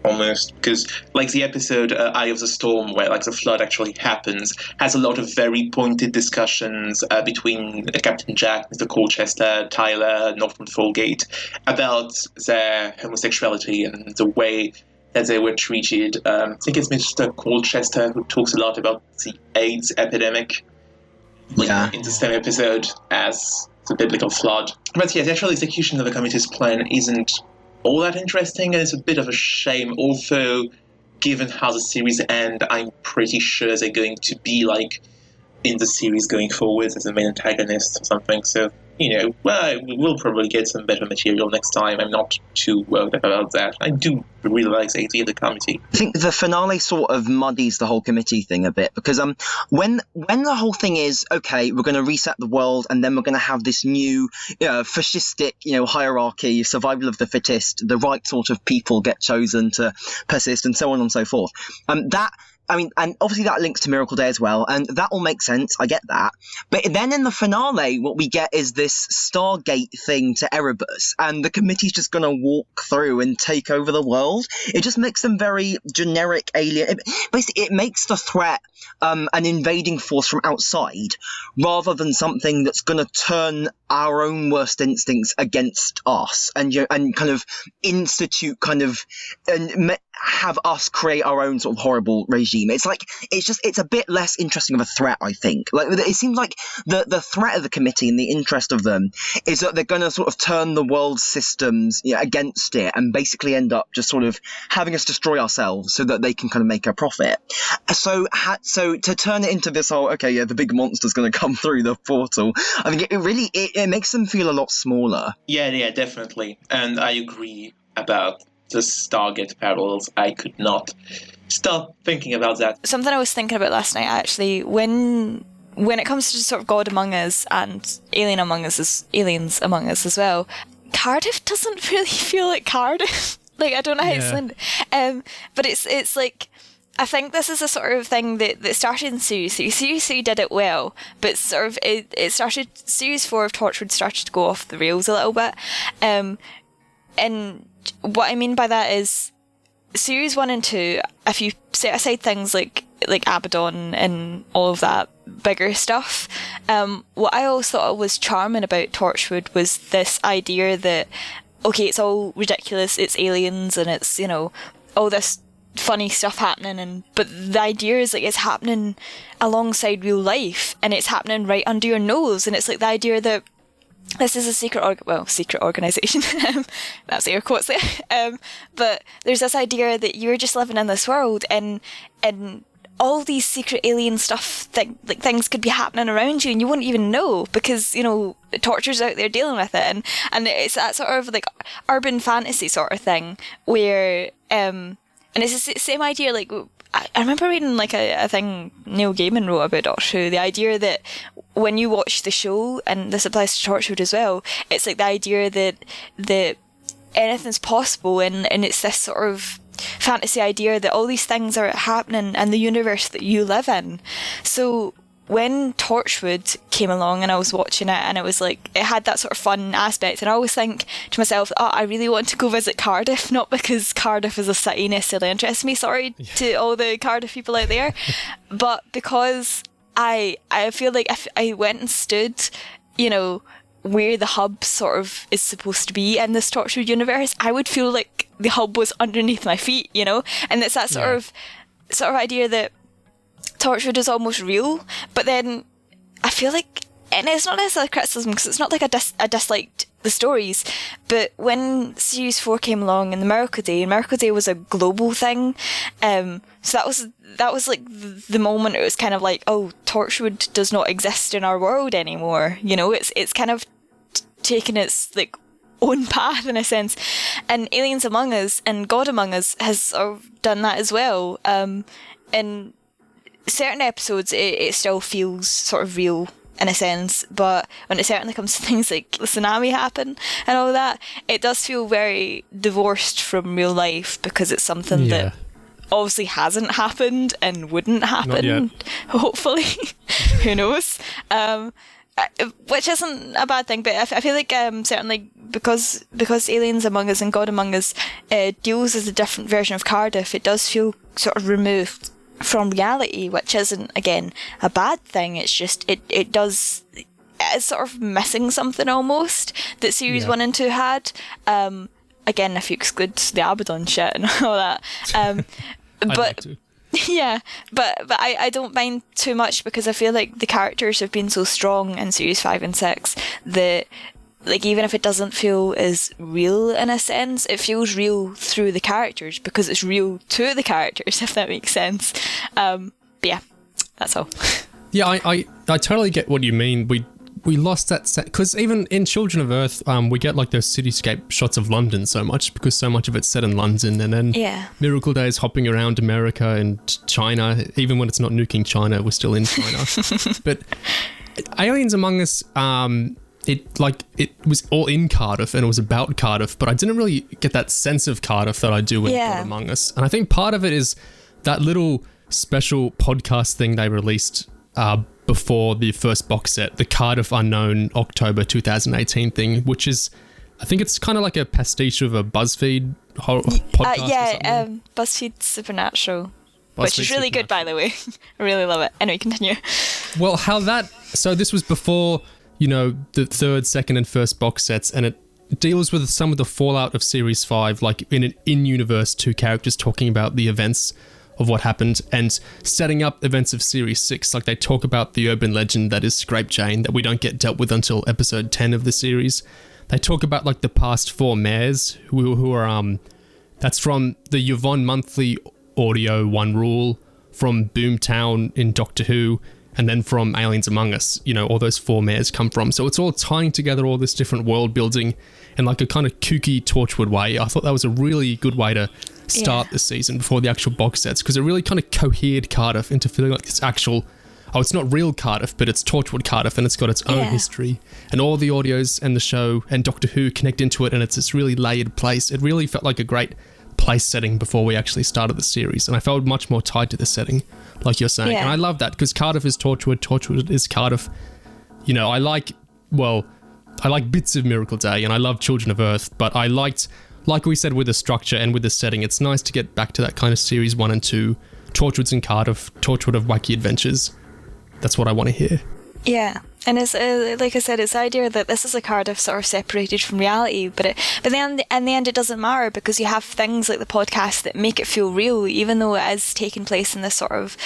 almost, because like the episode Eye of the Storm, where like the flood actually happens, has a lot of very pointed discussions between Captain Jack, Mr. Colchester, Tyler, Norton Folgate about their homosexuality and the way that they were treated. I think it's Mr. Colchester who talks a lot about the AIDS epidemic in the same episode as the biblical flood. But yeah, the actual execution of the committee's plan isn't all that interesting, and it's a bit of a shame. Also, given how the series ends, I'm pretty sure they're going to be like in the series going forward as the main antagonist or something. So, you know, well, we'll probably get some better material next time. I'm not too worried about that. I do really like the idea of the committee. I think the finale sort of muddies the whole committee thing a bit, because when the whole thing is, okay, we're going to reset the world and then we're going to have this new fascistic, you know, hierarchy, survival of the fittest, the right sort of people get chosen to persist, and so on and so forth. And obviously that links to Miracle Day as well, and that all makes sense, I get that. But then in the finale, what we get is this Stargate thing to Erebus, and the committee's just going to walk through and take over the world. It just makes them very generic alien. Basically, it makes the threat an invading force from outside, rather than something that's going to turn our own worst instincts against us, and kind of institute and have us create our own sort of horrible regime. It's a bit less interesting of a threat, I think. Like, it seems like the threat of the committee and the interest of them is that they're going to sort of turn the world's systems against it, and basically end up just sort of having us destroy ourselves so that they can kind of make a profit. So to turn it into this whole, okay, yeah, the big monster's going to come through the portal, I think it makes them feel a lot smaller. Yeah, definitely. And I agree about the Stargate parallels. I could not stop thinking about that. Something I was thinking about last night, actually, when it comes to sort of God Among Us and Aliens Among Us as well, Cardiff doesn't really feel like Cardiff. Like, I don't know how to explain it. But it's like, I think this is a sort of thing that started in Series 3. Series 3 did it well, but sort of it started, Series 4 of Torchwood started to go off the rails a little bit. And what I mean by that is, Series 1 and 2, if you set aside things like Abaddon and all of that bigger stuff, what I always thought was charming about Torchwood was this idea that, okay, it's all ridiculous, it's aliens and it's, you know, all this funny stuff happening, but the idea is like it's happening alongside real life and it's happening right under your nose, and it's like the idea that this is a secret organisation. That's air quotes there. But there's this idea that you're just living in this world, and all these secret alien stuff, things could be happening around you, and you wouldn't even know because, you know, Torture's out there dealing with it, and it's that sort of like urban fantasy sort of thing where, and it's the same idea. Like, I remember reading like a thing Neil Gaiman wrote about Doctor Who, the idea that when you watch the show, and this applies to Torchwood as well, it's like the idea that anything's possible, and it's this sort of fantasy idea that all these things are happening in the universe that you live in. So when Torchwood came along and I was watching it, and it was like, it had that sort of fun aspect, and I always think to myself, oh, I really want to go visit Cardiff, not because Cardiff as a city necessarily interests me, sorry to all the Cardiff people out there, but because I feel like if I went and stood, you know, where the hub sort of is supposed to be in this Torchwood universe, I would feel like the hub was underneath my feet, you know, and it's that sort of idea that Torchwood is almost real, but then I feel like, and it's not necessarily criticism because it's not like I disliked the stories, but when Series 4 came along and Miracle Day was a global thing, so that was like the moment it was kind of like, oh, Torchwood does not exist in our world anymore, you know, it's kind of taken its like own path in a sense, and Aliens Among Us and God Among Us has sort of done that as well, and certain episodes it still feels sort of real in a sense, but when it certainly comes to things like the tsunami happen and all that, it does feel very divorced from real life because it's something that obviously hasn't happened and wouldn't happen, hopefully. Who knows? Which isn't a bad thing, but I feel like certainly because Aliens Among Us and God Among Us deals with a different version of Cardiff, it does feel sort of removed from reality, which isn't, again, a bad thing. It's just it's sort of missing something almost that Series 1 and 2 had. Again, if you exclude the Abaddon shit and all that. But like to. Yeah, but I don't mind too much because I feel like the characters have been so strong in Series 5 and 6 that, like, even if it doesn't feel as real in a sense, it feels real through the characters because it's real to the characters, if that makes sense. But yeah, that's all. Yeah, I totally get what you mean. We lost that set because even in Children of Earth, we get like those cityscape shots of London so much because so much of it's set in London, and then Miracle Day is hopping around America and China. Even when it's not nuking China, we're still in China. But Aliens Among Us, it was all in Cardiff and it was about Cardiff, but I didn't really get that sense of Cardiff that I do with God Among Us. And I think part of it is that little special podcast thing they released before the first box set, the Cardiff Unknown October 2018 thing, which is, I think it's kind of like a pastiche of a BuzzFeed podcast. BuzzFeed Supernatural. Which is really good, by the way. I really love it. Anyway, continue. Well, so this was before, you know, the third, second, and first box sets, and it deals with some of the fallout of Series 5, like in an in-universe, two characters talking about the events of what happened and setting up events of Series 6. Like, they talk about the urban legend that is Scrape Jane that we don't get dealt with until episode 10 of the series. They talk about, like, the past four mayors who are, that's from the Yvonne Monthly audio One Rule, from Boomtown in Doctor Who, and then from Aliens Among Us, you know, all those four mayors come from. So it's all tying together all this different world building. in like a kind of kooky Torchwood way. I thought that was a really good way to start the season before the actual box sets, because it really kind of cohered Cardiff into feeling like this actual, it's not real Cardiff, but it's Torchwood Cardiff, and it's got its own history, and all the audios and the show and Doctor Who connect into it, and it's this really layered place. It really felt like a great place setting before we actually started the series, and I felt much more tied to the setting, like you're saying. And I love that, because Cardiff is Torchwood, Torchwood is Cardiff. You know, I like bits of Miracle Day, and I love Children of Earth, but I liked, like we said, with the structure and with the setting, it's nice to get back to that kind of series 1 and 2, Torchwood's in Cardiff, Torchwood of Wacky Adventures. That's what I want to hear. Yeah. And it's like I said, it's the idea that this is a Cardiff sort of separated from reality, but then in the end it doesn't matter, because you have things like the podcast that make it feel real, even though it is taking place in this sort of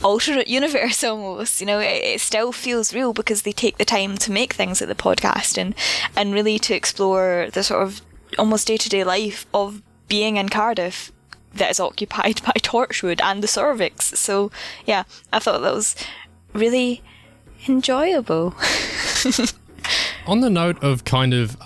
alternate universe almost. You know, it still feels real because they take the time to make things like the podcast and really to explore the sort of almost day-to-day life of being in Cardiff that is occupied by Torchwood and the Cervix. So yeah, I thought that was really enjoyable. On the note of kind of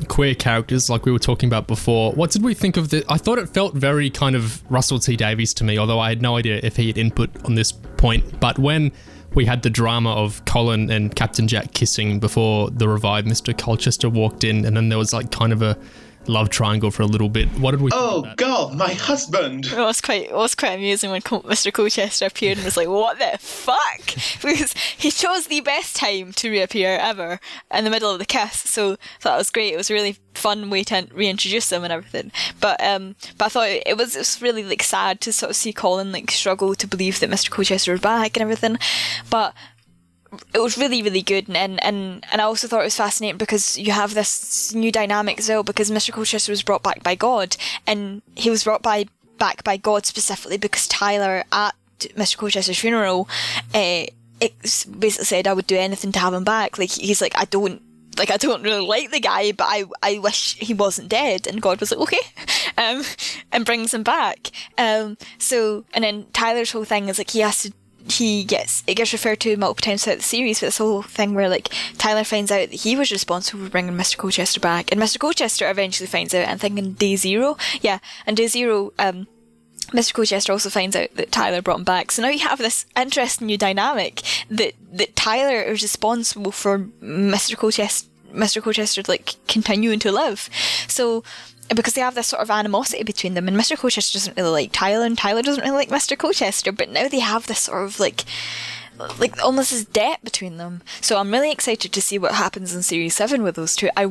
queer characters like we were talking about before, what did we think of the... I thought it felt very kind of Russell T Davies to me, although I had no idea if he had input on this point. But when we had the drama of Colin and Captain Jack kissing before the revived Mr. Colchester walked in, and then there was like kind of a love triangle for a little bit. What did we think of that? God, my husband! It was quite amusing when Mr. Colchester appeared and was like, what the fuck? Because he chose the best time to reappear ever in the middle of the kiss, so that was great. It was a really fun way to reintroduce him and everything. But I thought it was really like sad to sort of see Colin like struggle to believe that Mr. Colchester was back and everything. But it was really, really good, and I also thought it was fascinating because you have this new dynamic as well, because Mr. Colchester was brought back by God, and he was brought back by God specifically because Tyler at Mr. Colchester's funeral basically said, I would do anything to have him back. Like, he's like, I don't really like the guy, but I wish he wasn't dead. And God was like, okay, and brings him back. So, and then Tyler's whole thing is like, it gets referred to multiple times throughout the series, but this whole thing where like Tyler finds out that he was responsible for bringing Mr. Colchester back, and Mr. Colchester eventually finds out, I think in Day Zero, Mr. Colchester also finds out that Tyler brought him back. So now you have this interesting new dynamic that Tyler is responsible for Mr. Colchester like continuing to live. So because they have this sort of animosity between them, and Mr. Colchester doesn't really like Tyler, and Tyler doesn't really like Mr. Colchester, but now they have this sort of like almost this debt between them. So I'm really excited to see what happens in Series 7 with those two. I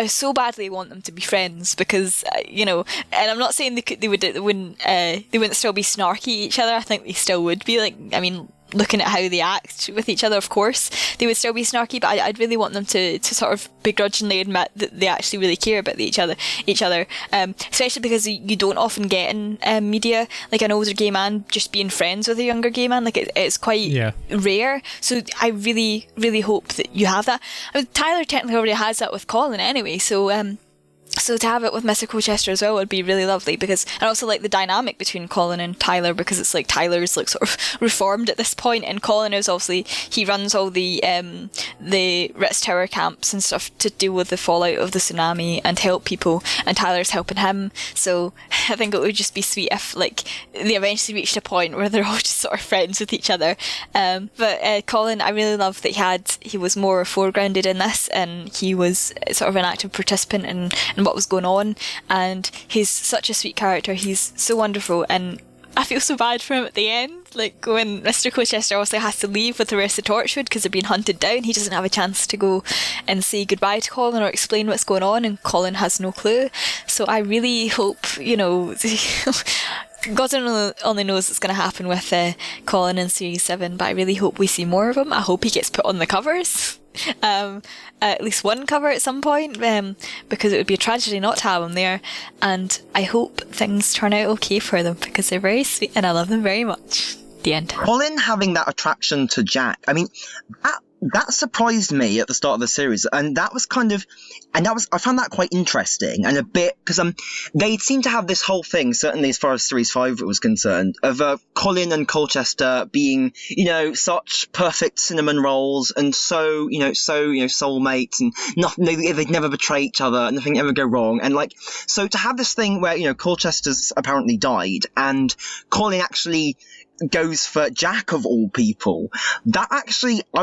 so badly want them to be friends, because and I'm not saying they wouldn't still be snarky at each other. I think they still would be. Like, I mean, looking at how they act with each other, of course they would still be snarky, but I'd really want them to sort of begrudgingly admit that they actually really care about each other, especially because you don't often get in media like an older gay man just being friends with a younger gay man. Like, it's quite rare, so I really, really hope that you have that. I mean, Tyler technically already has that with Colin anyway, so to have it with Mr. Colchester as well would be really lovely, because I also like the dynamic between Colin and Tyler, because it's like Tyler's like sort of reformed at this point, and Colin is obviously, he runs all the Ritz Tower camps and stuff to deal with the fallout of the tsunami and help people, and Tyler's helping him. So I think it would just be sweet if like they eventually reached a point where they're all just sort of friends with each other. But Colin, I really love that he was more foregrounded in this, and he was sort of an active participant in what was going on, and he's such a sweet character. He's so wonderful, and I feel so bad for him at the end, like when Mr. Colchester also has to leave with the rest of Torchwood because they're being hunted down. He doesn't have a chance to go and say goodbye to Colin or explain what's going on, and Colin has no clue. So I really hope, God only knows what's going to happen with Colin in Series 7, but I really hope we see more of him. I hope he gets put on the covers. At least one cover at some point, because it would be a tragedy not to have them there, and I hope things turn out okay for them, because they're very sweet and I love them very much. The end. Colin having that attraction to Jack, I mean, that that surprised me at the start of the series, and I found that quite interesting and a bit, because they seem to have this whole thing, certainly as far as Series 5 was concerned, of Colin and Colchester being, such perfect cinnamon rolls, and so soulmates, and nothing, they'd never betray each other, nothing ever go wrong, and so to have this thing where, Colchester's apparently died, and Colin actually goes for Jack of all people, I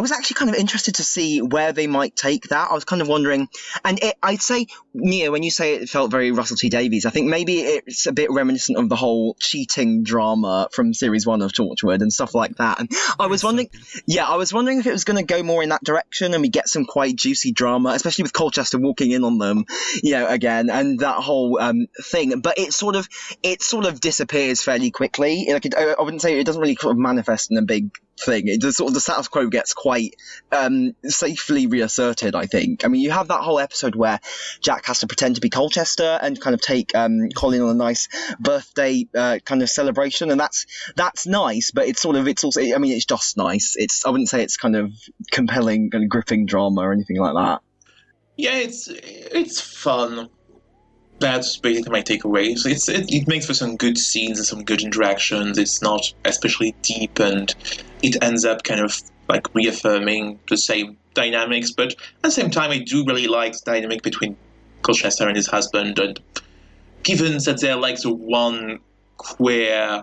was actually kind of interested to see where they might take that. I was kind of wondering, and I'd say, Neo, when you say it felt very Russell T Davies, I think maybe it's a bit reminiscent of the whole cheating drama from Series 1 of Torchwood and stuff like that. And I was wondering if it was going to go more in that direction and we get some quite juicy drama, especially with Colchester walking in on them, again, and that whole thing. But it sort of disappears fairly quickly. I wouldn't say it doesn't really sort of manifest in a big thing. It does, sort of the status quo gets quite safely reasserted, I think. I mean, you have that whole episode where Jack has to pretend to be Colchester and kind of take Colin on a nice birthday kind of celebration, and that's nice, but it's also, I mean, it's just nice. I wouldn't say it's kind of compelling and gripping drama or anything like that. Yeah, it's fun. That's basically my takeaway. So it makes for some good scenes and some good interactions. It's not especially deep, and it ends up kind of reaffirming the same dynamics. But at the same time, I do really like the dynamic between Colchester and his husband. And given that they're the one queer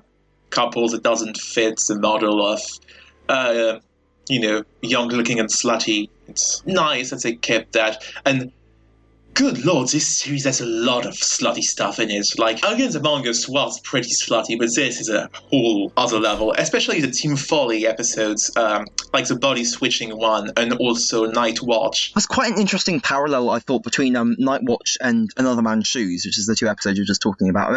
couple that doesn't fit the model of, young looking and slutty, it's nice that they kept that. And good lord, this series has a lot of slutty stuff in it. Aliens Among Us was pretty slutty, but this is a whole other level, especially the Team Folly episodes, the body switching one, and also Night Watch. That's quite an interesting parallel, I thought, between Night Watch and Another Man's Shoes, which is the two episodes you were just talking about.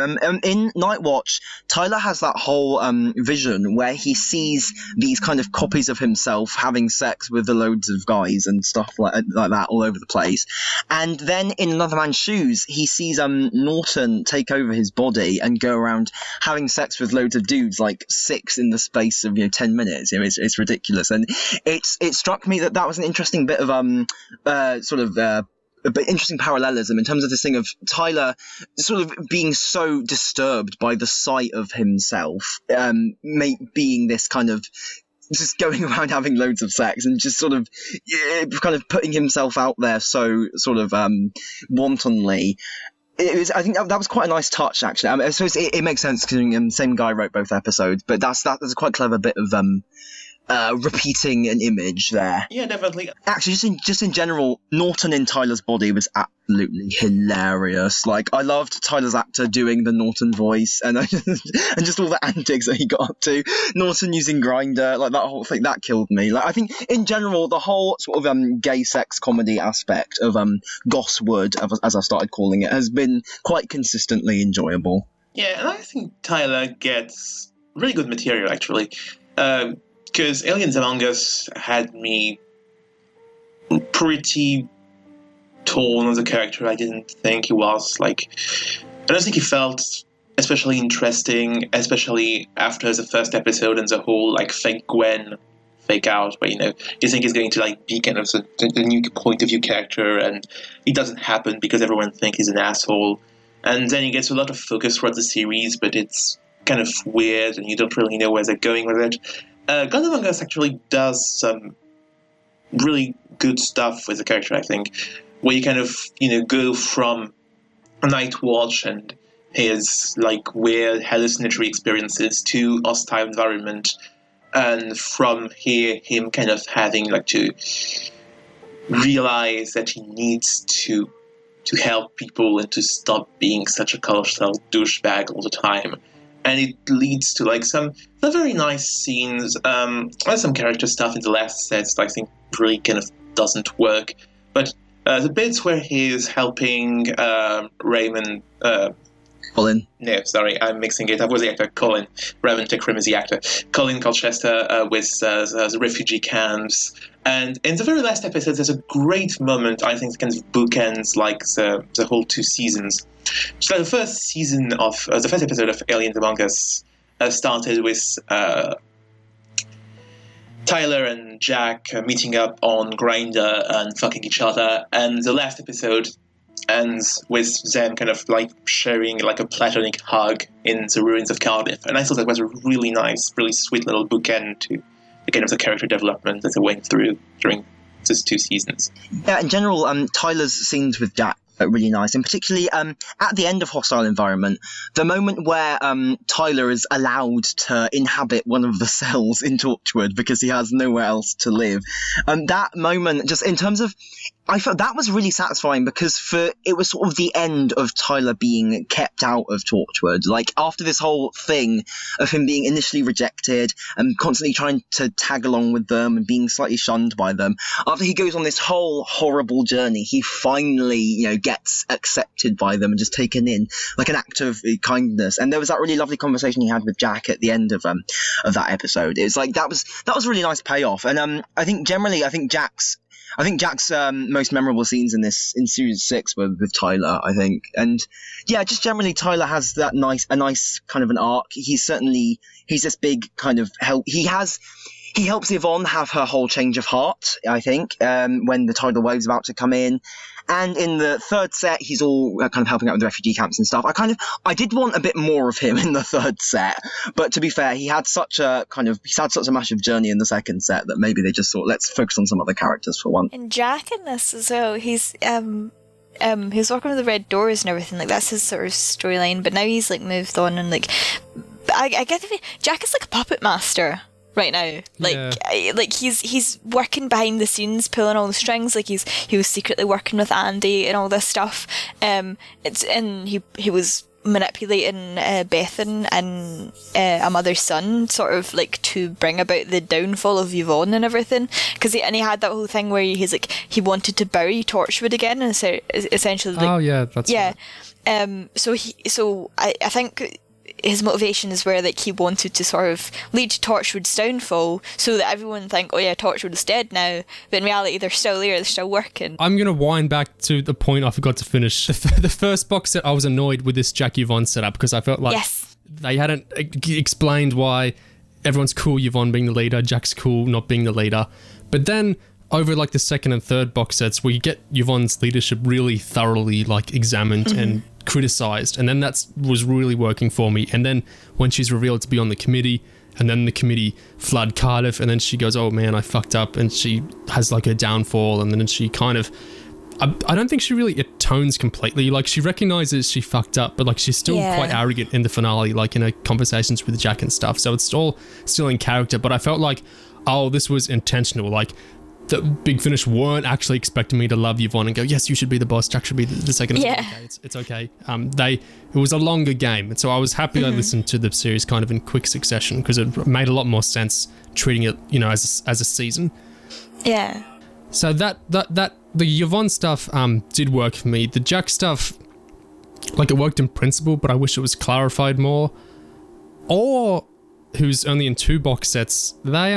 In Night Watch, Tyler has that whole vision where he sees these kind of copies of himself having sex with the loads of guys and stuff like that all over the place. And then in Another Man's Shoes, he sees Norton take over his body and go around having sex with loads of dudes, 6 in the space of 10 minutes. It's ridiculous, and it struck me that was an interesting bit of a bit interesting parallelism in terms of this thing of Tyler sort of being so disturbed by the sight of himself, being this kind of just going around having loads of sex and just sort of kind of putting himself out there so sort of wantonly. I think that was quite a nice touch, actually. I suppose it makes sense because the same guy wrote both episodes, but that's a quite clever bit of repeating an image there. Yeah, definitely. Actually, just in general, Norton in Tyler's body was absolutely hilarious. I loved Tyler's actor doing the Norton voice, and just all the antics that he got up to. Norton using Grindr, that whole thing, that killed me. I think in general, the whole sort of gay sex comedy aspect of Gosswood, as I've started calling it, has been quite consistently enjoyable. Yeah, and I think Tyler gets really good material, actually. Because Aliens Among Us had me pretty torn as a character. I didn't think he was, I don't think he felt especially interesting, especially after the first episode and the whole, fake Gwen, fake out, where, you think he's going to, be kind of the new point of view character, and it doesn't happen because everyone thinks he's an asshole. And then he gets a lot of focus throughout the series, but it's kind of weird, and you don't really know where they're going with it. God Among Us actually does some really good stuff with the character, I think, where you kind of, go from Night Watch and his, weird hallucinatory experiences to hostile environment, and from here, him kind of having, to realize that he needs to help people and to stop being such a colossal douchebag all the time. And it leads to some very nice scenes. There's some character stuff in the last sets that I think really kind of doesn't work. But the bits where he's helping Raymond. Colin. No, sorry, I'm mixing it up with the actor Colin. Raymond Tickrim is the actor. Colin Colchester with the refugee camps. And in the very last episode, there's a great moment, I think, that kind of bookends the whole 2 seasons. So the first episode of Aliens Among Us started with Tyler and Jack meeting up on Grindr and fucking each other, and the last episode ends with them kind of like sharing like a platonic hug in the ruins of Cardiff. And I thought that was a really nice, really sweet little bookend to the kind of the character development that they went through during these 2 seasons. Yeah, in general, Tyler's scenes with Jack are really nice, and particularly at the end of Hostile Environment, the moment where Tyler is allowed to inhabit one of the cells in Torchwood because he has nowhere else to live. That moment, just in terms of, I felt that was really satisfying because it was sort of the end of Tyler being kept out of Torchwood. Like, after this whole thing of him being initially rejected and constantly trying to tag along with them and being slightly shunned by them, after he goes on this whole horrible journey, he finally, gets accepted by them and just taken in, like an act of kindness. And there was that really lovely conversation he had with Jack at the end of that episode. It's like, that was a really nice payoff. And I think Jack's most memorable scenes in series 6 were with Tyler, I think. And yeah, just generally Tyler has a nice kind of an arc. He's this big kind of help. He helps Yvonne have her whole change of heart, I think, when the tidal wave's about to come in. And in the 3rd set, he's all kind of helping out with the refugee camps and stuff. I did want a bit more of him in the 3rd set, but to be fair, he had such a massive journey in the 2nd set that maybe they just thought, let's focus on some other characters for one. And Jack in this as well, he's working with the Red Doors and everything, like that's his sort of storyline, but now he's like moved on and like, I get the feeling Jack is like a puppet master right now, like he's working behind the scenes, pulling all the strings. Like he was secretly working with Andy and all this stuff. He was manipulating Bethan and a mother's son, sort of like to bring about the downfall of Yvonne and everything. Because he had that whole thing where he wanted to bury Torchwood again, and essentially. Like, oh yeah, that's yeah. Right. So I think his motivation is where like he wanted to sort of lead to Torchwood's downfall so that everyone think, oh yeah, Torchwood is dead now, but in reality they're still there, they're still working. I'm going to wind back to the point I forgot to finish. The first box set, I was annoyed with this Jack Yvonne setup because I felt like they hadn't explained why everyone's cool Yvonne being the leader, Jack's cool not being the leader. But then over like the 2nd and 3rd box sets where you get Yvonne's leadership really thoroughly like examined and criticized, and then that was really working for me. And then when she's revealed to be on the committee, and then the committee flood Cardiff, and then she goes, oh man, I fucked up, and she has like her downfall, and then she kind of I don't think she really atones completely. Like, she recognizes she fucked up, but like she's still quite arrogant in the finale, like in her conversations with Jack and stuff, so it's all still in character. But I felt like, oh, this was intentional. Like, the Big Finish weren't actually expecting me to love Yvonne and go, yes, you should be the boss, Jack should be the second. Yeah. It's okay. It was a longer game, and so I was happy I listened to the series kind of in quick succession, because it made a lot more sense treating it, as a season. Yeah. So that the Yvonne stuff did work for me. The Jack stuff, like, it worked in principle, but I wish it was clarified more. Or, who's only in 2 box sets, they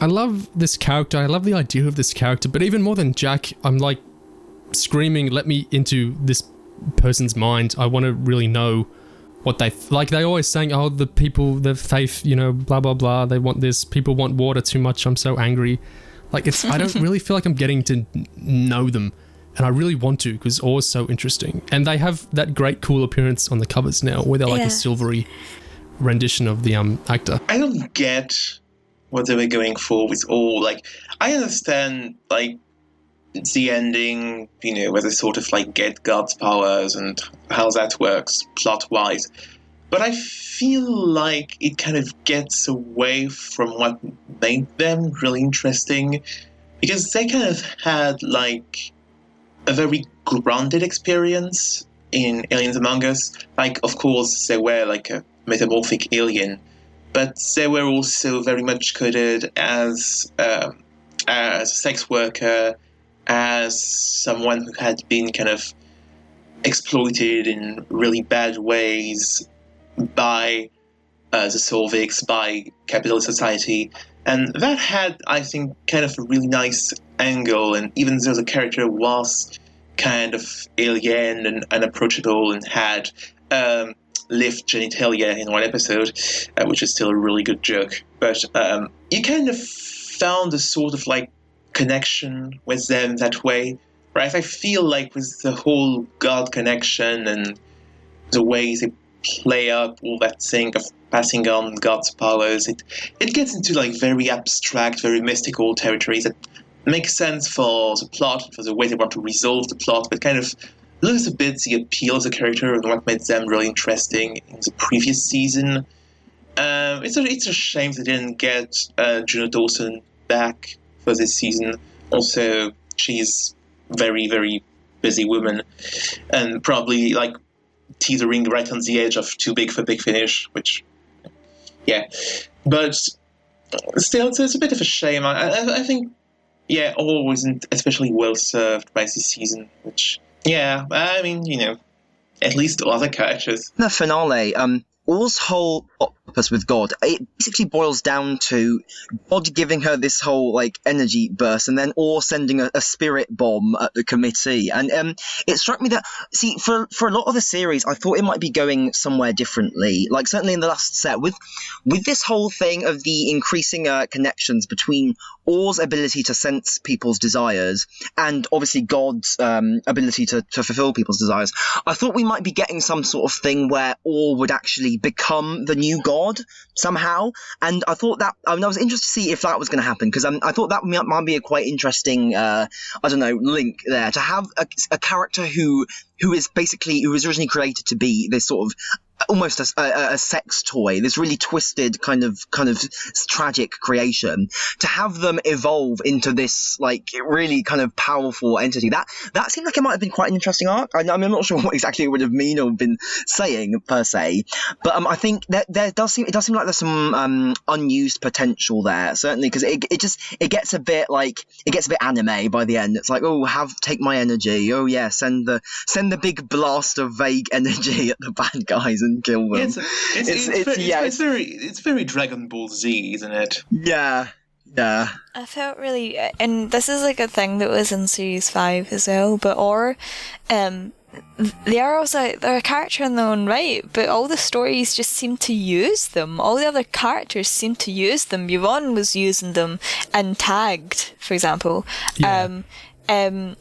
I love this character, I love the idea of this character, but even more than Jack, I'm like screaming, let me into this person's mind. I want to really know what they always saying, oh, the people, the faith, blah blah blah, they want this, people want water too much, I'm so angry. Like, I don't really feel like I'm getting to know them, and I really want to, because Awe is so interesting. And they have that great cool appearance on the covers now, where they're like a silvery rendition of the actor. I don't get what they were going for with Awe. Like, I understand, like, the ending, where they sort of, like, get God's powers and how that works plot-wise. But I feel like it kind of gets away from what made them really interesting, because they kind of had, like, a very grounded experience in Aliens Among Us. Like, of course, they were, like, a metamorphic alien, but they were also very much coded as a sex worker, as someone who had been kind of exploited in really bad ways by the Solvics, by capitalist society. And that had, I think, kind of a really nice angle. And even though the character was kind of alien and unapproachable and had lift genitalia in one episode, which is still a really good joke. But you kind of found a sort of like connection with them that way, right? I feel like with the whole God connection and the way they play up all that thing of passing on God's powers, it gets into like very abstract, very mystical territories that make sense for the plot, for the way they want to resolve the plot, but kind of lose a bit the appeal of the character and what made them really interesting in the previous season. It's a shame they didn't get Juno Dawson back for this season. Also, she's very, very busy woman, and probably like teetering right on the edge of too big for Big Finish, which, yeah. But still, it's a bit of a shame. I think, yeah, Orr wasn't especially well served by this season, which, yeah, I mean, you know, at least other characters. The finale, Orr's whole purpose with God, it basically boils down to God giving her this whole, like, energy burst, and then Orr sending a spirit bomb at the committee. And it struck me that, see, for a lot of the series, I thought it might be going somewhere differently. Like, certainly in the last set, with this whole thing of the increasing connections between Orr's ability to sense people's desires and obviously God's ability to fulfill people's desires, I thought we might be getting some sort of thing where Orr would actually become the new God somehow. And I thought that, I was interested to see if that was going to happen, because I thought that might be a quite interesting, link there, to have a character who was originally created to be this sort of almost a sex toy, this really twisted kind of tragic creation, to have them evolve into this like really kind of powerful entity. That seemed like it might have been quite an interesting arc. I'm not sure what exactly it would have mean or been saying per se, but I think that it does seem like there's some unused potential there, certainly, because it gets a bit anime by the end. It's like, oh, take my energy. Oh yeah, send the big blast of vague energy at the bad guys and kill them. It's very Dragon Ball Z, isn't it? Yeah. I felt really, and this is like a thing that was in series 5 as well, but they're a character in their own right, but all the stories just seem to use them. All the other characters seem to use them. Yvonne was using them and Tagged, for example. Yeah. And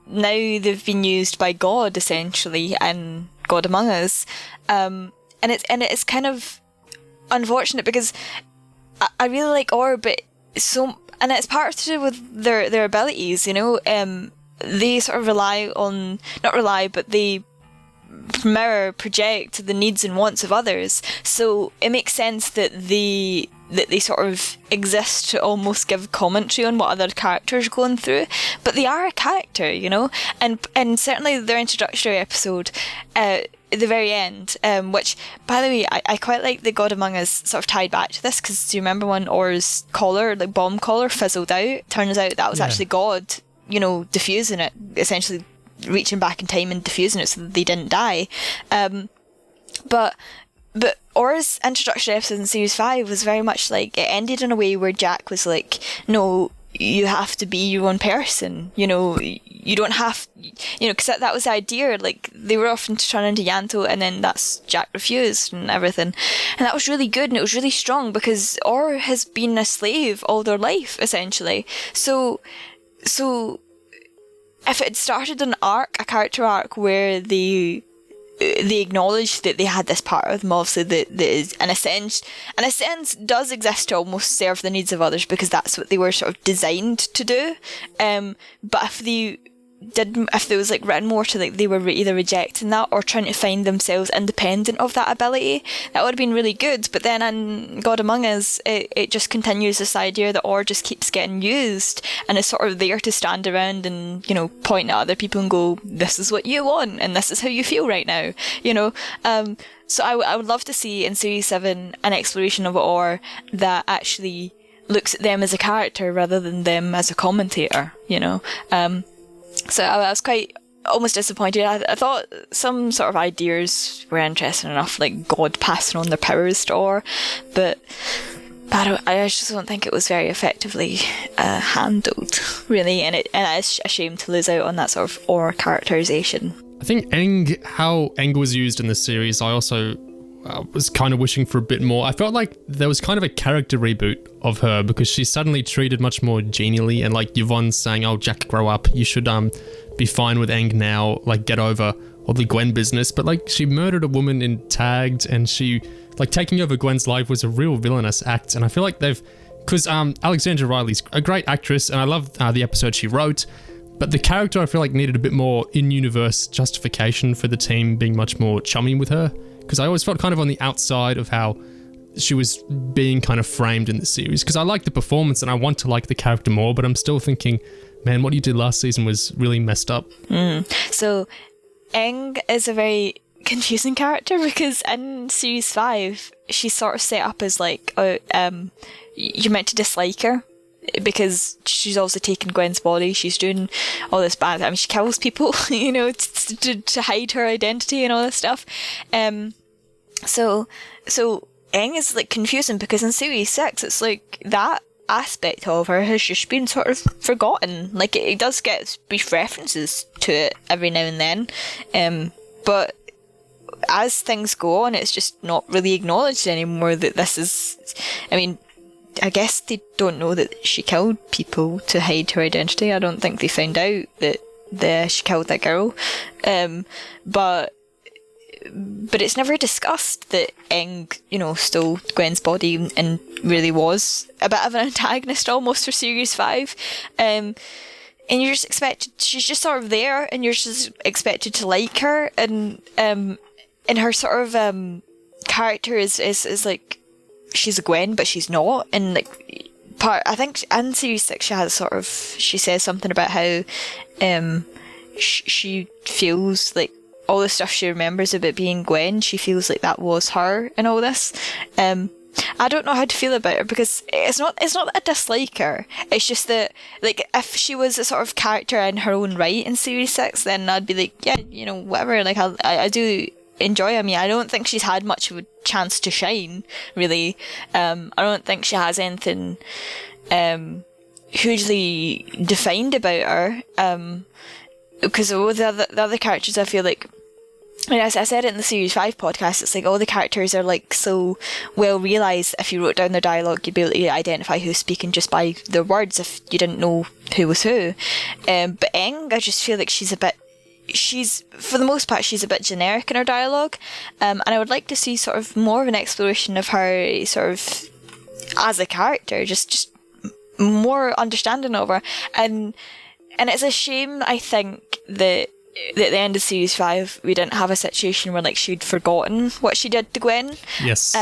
now they've been used by God, essentially, and God Among Us. And it's kind of unfortunate, because I really like Orr, but and it's part to do with their abilities, you know. They sort of they project the needs and wants of others. So it makes sense that they sort of exist to almost give commentary on what other characters are going through. But they are a character, you know, and certainly their introductory episode, at the very end, which, by the way, I quite like the God Among Us sort of tied back to this, because do you remember when Orr's collar, like bomb collar, fizzled out? Turns out that was actually God, you know, diffusing it, essentially reaching back in time and diffusing it so that they didn't die. But Orr's introductory episode in series 5 was very much like, it ended in a way where Jack was like, no, you have to be your own person, you know, you don't have, you know, because that was the idea, like, they were often to turn into Yanto, and then Jack refused and everything, and that was really good, and it was really strong, because Orr has been a slave all their life, essentially, so if it had started an arc, a character arc, where they acknowledged that they had this part of them, obviously, that is, in a sense, does exist to almost serve the needs of others, because that's what they were sort of designed to do. But if there was like written more to, like, they were either rejecting that or trying to find themselves independent of that ability, that would have been really good. But then in God Among Us, it just continues this idea that Orr just keeps getting used and is sort of there to stand around and, you know, point at other people and go, this is what you want and this is how you feel right now, you know. So I would love to see in series 7 an exploration of Orr that actually looks at them as a character rather than them as a commentator, you know. So I was quite almost disappointed. I thought some sort of ideas were interesting enough, like God passing on their powers to Orr, but I just don't think it was very effectively handled, really, and it's a shame to lose out on that sort of Orr characterization. I think how Aang was used in this series, I also was kind of wishing for a bit more. I felt like there was kind of a character reboot of her because she's suddenly treated much more genially, and like Yvonne's saying, "Oh, Jack, grow up. You should be fine with Aang now. Like, get over all the Gwen business." But like, she murdered a woman in Tagged, and she like taking over Gwen's life was a real villainous act. And I feel like because Alexandra Riley's a great actress, and I love the episode she wrote. But the character, I feel like, needed a bit more in-universe justification for the team being much more chummy with her. Because I always felt kind of on the outside of how she was being kind of framed in the series. Because I like the performance and I want to like the character more, but I'm still thinking, man, what you did last season was really messed up. So, Aang is a very confusing character because in Series 5, she's sort of set up as like, you're meant to dislike her. Because she's also taken Gwen's body, she's doing all this bad. I mean, she kills people, you know, to hide her identity and all this stuff. So Aang is like confusing because in Series 6, it's like that aspect of her has just been sort of forgotten. Like it does get brief references to it every now and then, but as things go on, it's just not really acknowledged anymore that this is. I mean, I guess they don't know that she killed people to hide her identity. I don't think they found out that she killed that girl. But it's never discussed that Aang, you know, stole Gwen's body and really was a bit of an antagonist almost for Series 5. And you're just expected, she's just sort of there and you're just expected to like her. And her sort of character is like, she's a Gwen, but she's not. And like I think in Series 6 she says something about how she feels like all the stuff she remembers about being Gwen, she feels like that was her and all this. I don't know how to feel about her because it's not that I dislike her. It's just that like if she was a sort of character in her own right in Series 6, then I'd be like, yeah, you know, whatever. Like I do enjoy. I mean, I don't think she's had much of a chance to shine, really. I don't think she has anything hugely defined about her. Because the other characters, I feel like, I mean, as I said it in the Series 5 podcast, it's like all the characters are like so well realised. If you wrote down their dialogue, you'd be able to identify who's speaking just by their words if you didn't know who was who. But Aang, I just feel like for the most part, she's a bit generic in her dialogue, and I would like to see sort of more of an exploration of her sort of as a character, just more understanding of her, and it's a shame, I think, that at the end of Series 5 we didn't have a situation where like she'd forgotten what she did to Gwen. Yes.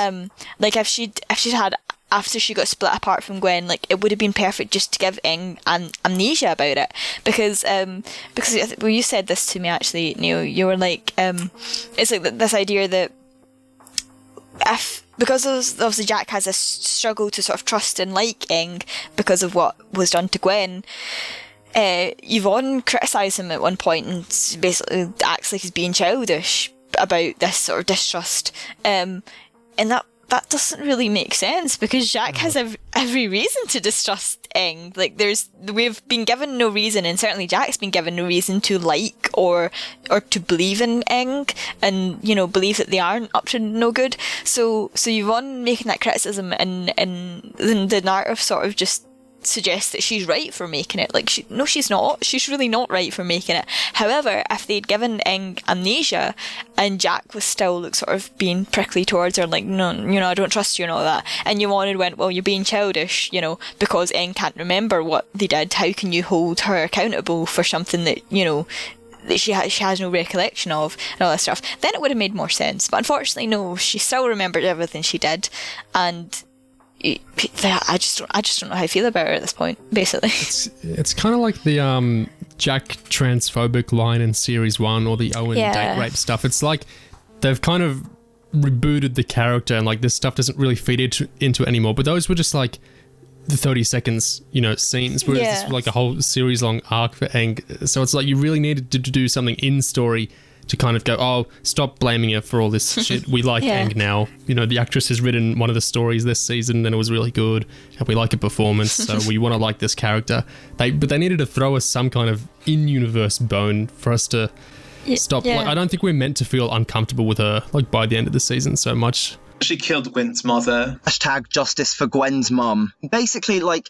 Like if she'd had, after she got split apart from Gwen, like it would have been perfect just to give Aang amnesia about it, because well, you said this to me actually, Neil. You were like, it's like this idea that because obviously Jack has a struggle to sort of trust and like Aang because of what was done to Gwen. Yvonne criticised him at one point and basically acts like he's being childish about this sort of distrust, and that doesn't really make sense because Jack has every reason to distrust Aang. Like we've been given no reason, and certainly Jack's been given no reason to like or to believe in Aang, and you know, believe that they aren't up to no good. So Yvonne making that criticism and the narrative sort of just suggests that she's right for making it. Like she's not. She's really not right for making it. However, if they'd given Aang amnesia and Jack was still like sort of being prickly towards her, like, no, you know, I don't trust you and all that, and Yvonne went, well, you're being childish, you know, because Aang can't remember what they did. How can you hold her accountable for something that, you know, that she has no recollection of and all that stuff? Then it would have made more sense. But unfortunately, no, she still remembered everything she did, and I just don't know how I feel about her at this point, basically. It's kind of like the Jack transphobic line in Series 1 or the Owen date rape stuff. It's like they've kind of rebooted the character and like this stuff doesn't really feed into it anymore. But those were just like the 30 seconds, you know, scenes, whereas this was like a whole series long arc for Aang. So it's like you really needed to do something in story to kind of go, oh, stop blaming her for all this shit. We like Aang now. You know, the actress has written one of the stories this season and it was really good. And we like her performance, so we want to like this character. But they needed to throw us some kind of in-universe bone for us to stop. Yeah. Like, I don't think we're meant to feel uncomfortable with her, like, by the end of the season so much. She killed Gwen's mother. Hashtag justice for Gwen's mum. Basically, like,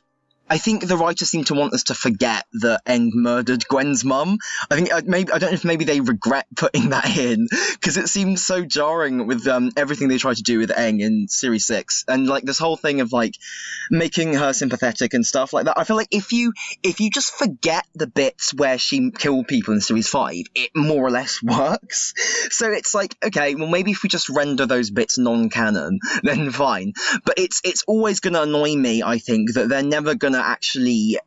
I think the writers seem to want us to forget that Eng murdered Gwen's mum. I think I don't know if maybe they regret putting that in, because it seems so jarring with everything they try to do with Eng in Series 6. And, like, this whole thing of, like, making her sympathetic and stuff like that. I feel like if you just forget the bits where she killed people in Series 5, it more or less works. So it's like, okay, well, maybe if we just render those bits non-canon, then fine. But it's always going to annoy me, I think, that they're never going to actually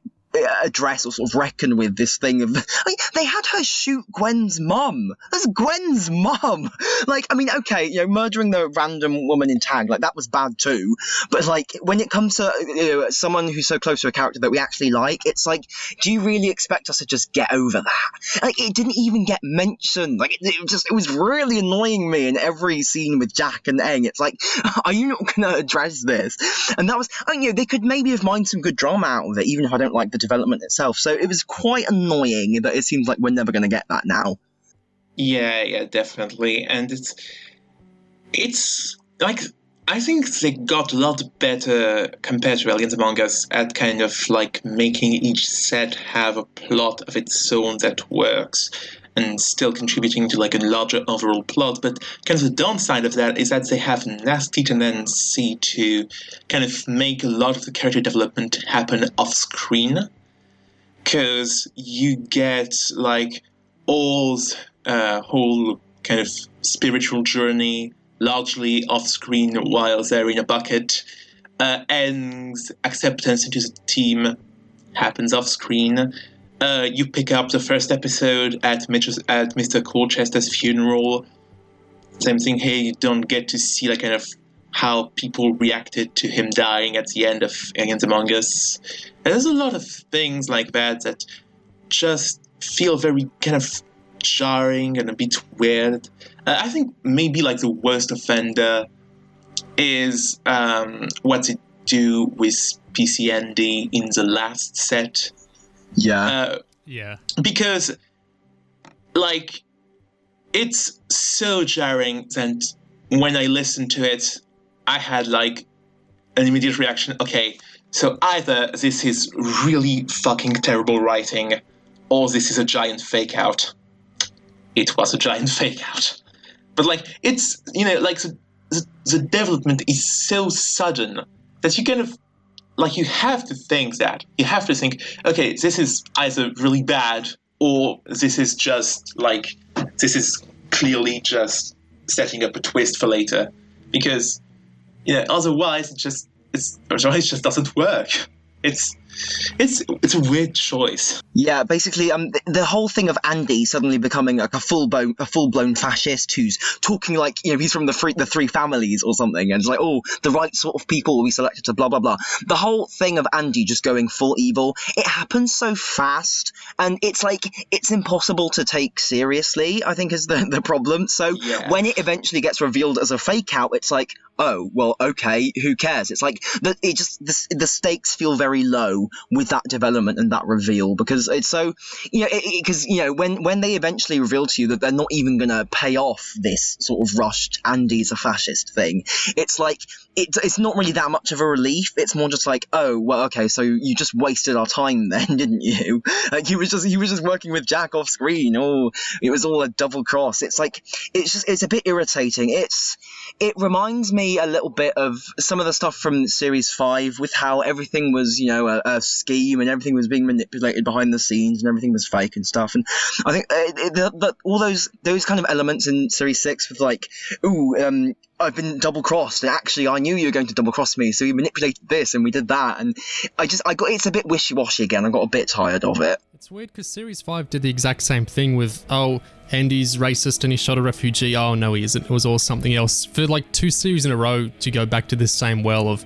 address or sort of reckon with this thing of, like, they had her shoot Gwen's mum. That's Gwen's mum. Like, I mean, okay, murdering the random woman in Tag, like, that was bad too. But, like, when it comes to someone who's so close to a character that we actually like, it's like, do you really expect us to just get over that? Like, it didn't even get mentioned. Like, it was really annoying me in every scene with Jack and Eng. It's like, are you not going to address this? And that was, they could maybe have mined some good drama out of it, even if I don't like the development itself. So it was quite annoying that it seems like we're never going to get that now. Yeah, definitely. And it's like, I think they got a lot better compared to Aliens Among Us at kind of like making each set have a plot of its own that works and still contributing to like a larger overall plot. But kind of the downside of that is that they have a nasty tendency to kind of make a lot of the character development happen off screen. Because you get, like, Or's whole kind of spiritual journey largely off-screen while they're in a bucket. Eng's acceptance into the team happens off-screen. You pick up the first episode at Mr. Colchester's funeral. Same thing here, you don't get to see, like, kind of how people reacted to him dying at the end of Aliens Among Us. And there's a lot of things like that just feel very kind of jarring and a bit weird. I think maybe like the worst offender is what they do with PC Andy in the last set. Yeah. Yeah. Because, like, it's so jarring that when I listened to it, I had, like, an immediate reaction. Okay, so either this is really fucking terrible writing, or this is a giant fake-out. It was a giant fake-out. But, like, it's, like, the development is so sudden that you kind of, like, you have to think that. You have to think, okay, this is either really bad, or this is just, like, this is clearly just setting up a twist for later. Because, otherwise it just doesn't work. It's a weird choice. Yeah, basically, the whole thing of Andy suddenly becoming like a full-blown fascist who's talking like, he's from the three families or something, and it's like, oh, the right sort of people will be selected to blah, blah, blah. The whole thing of Andy just going full evil, it happens so fast, and it's like, it's impossible to take seriously, I think is the problem. So when it eventually gets revealed as a fake-out, it's like, oh, well, okay, who cares? It's like, the stakes feel very low with that development and that reveal, because it's so, when they eventually reveal to you that they're not even going to pay off this sort of rushed Andy's a fascist thing, it's like, it's not really that much of a relief. It's more just like, oh, well, okay, so you just wasted our time then, didn't you? Like, he was just working with Jack off screen. Oh, it was all a double cross. It's like, it's a bit irritating. It reminds me a little bit of some of the stuff from Series 5 with how everything was, a scheme and everything was being manipulated behind the scenes and everything was fake and stuff. And I think all those kind of elements in Series 6 with like, ooh, I've been double-crossed, and actually I knew you were going to double-cross me, so we manipulated this and we did that, and it's a bit wishy-washy again. I got a bit tired of it. It's weird because Series 5 did the exact same thing with, oh, Andy's racist and he shot a refugee. Oh, no, he isn't. It was all something else. For like 2 series in a row to go back to this same well of,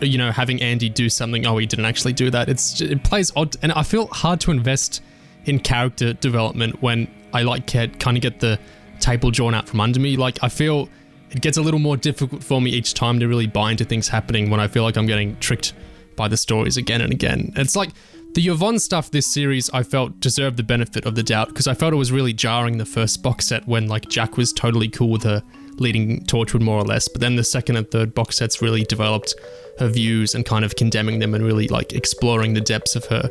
having Andy do something. Oh, he didn't actually do that. It plays odd, and I feel hard to invest in character development when I kind of get the table drawn out from under me. Like, I feel it gets a little more difficult for me each time to really buy into things happening when I feel like I'm getting tricked by the stories again and again. It's like The Yvonne stuff this series I felt deserved the benefit of the doubt, because I felt it was really jarring the first box set when like Jack was totally cool with her leading Torchwood more or less, but then the second and third box sets really developed her views and kind of condemning them and really like exploring the depths of her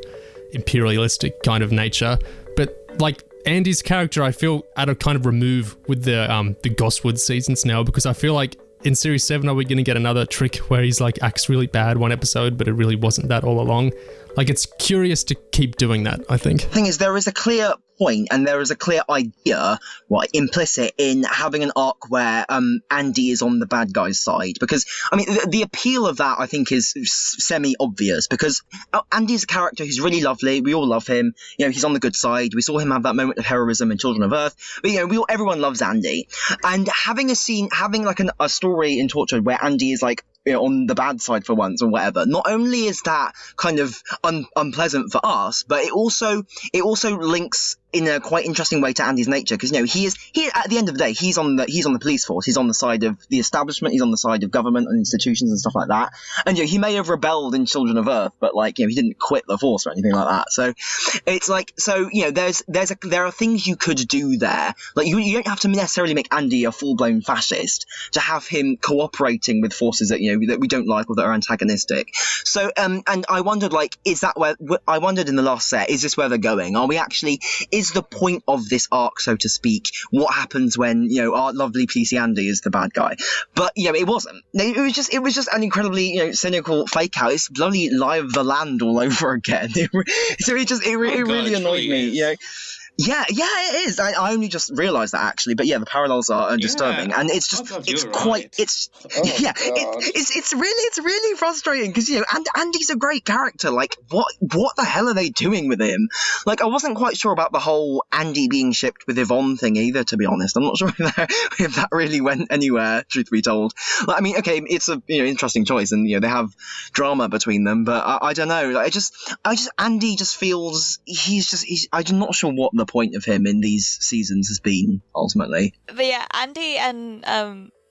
imperialistic kind of nature. But like Andy's character, I feel at a kind of remove with the Goswood seasons now, because I feel like in series 7 are we going to get another trick where he's like acts really bad one episode but it really wasn't that all along? Like, it's curious to keep doing that, I think. The thing is, there is a clear point and there is a clear idea, implicit in having an arc where Andy is on the bad guy's side. Because, I mean, the appeal of that, I think, is semi-obvious. Because Andy's a character who's really lovely. We all love him. You know, he's on the good side. We saw him have that moment of heroism in Children of Earth. But, you know, everyone loves Andy. And having like a story in Torchwood where Andy is like, you know, on the bad side for once or whatever, not only is that kind of unpleasant for us, but it also links in a quite interesting way to Andy's nature, because you know he at the end of the day he's on the police force, he's on the side of the establishment, he's on the side of government and institutions and stuff like that, and you know he may have rebelled in Children of Earth, but like, you know, he didn't quit the force or anything like that. So it's like, so you know there are things you could do there. Like you don't have to necessarily make Andy a full-blown fascist to have him cooperating with forces that, you know, that we don't like or that are antagonistic. So and I wondered, like, is that where I wondered in the last set, is this where they're going? Are we actually, is the point of this arc, so to speak, what happens when, you know, our lovely PC Andy is the bad guy? But, you know, it wasn't. It was just an incredibly, you know, cynical fake out. It's bloody Lie of the Land all over again. So it really annoyed me, you know. Yeah, it is. I only just realised that, actually, but yeah, the parallels are disturbing, and it's just it's really frustrating, because, you know, and Andy's a great character. Like, what the hell are they doing with him? Like, I wasn't quite sure about the whole Andy being shipped with Yvonne thing either, to be honest. I'm not sure if that really went anywhere, truth be told. Like, I mean, okay, it's a, you know, interesting choice, and, you know, they have drama between them, but I don't know. Like, Andy just feels I'm not sure what the point of him in these seasons has been ultimately. But yeah, Andy and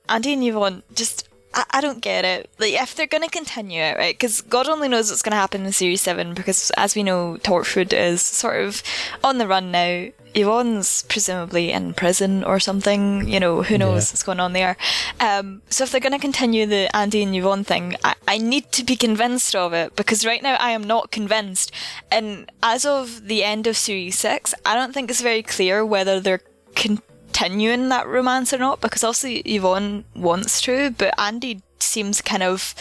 Yvonne, just I don't get it. Like, if they're going to continue it, right? Because God only knows what's going to happen in Series 7, because as we know, Torchwood is sort of on the run now. Yvonne's presumably in prison or something, you know, who knows what's going on there. So if they're going to continue the Andy and Yvonne thing, I need to be convinced of it, because right now I am not convinced. And as of the end of Series 6, I don't think it's very clear whether they're continuing that romance or not, because obviously Yvonne wants to, but Andy seems kind of...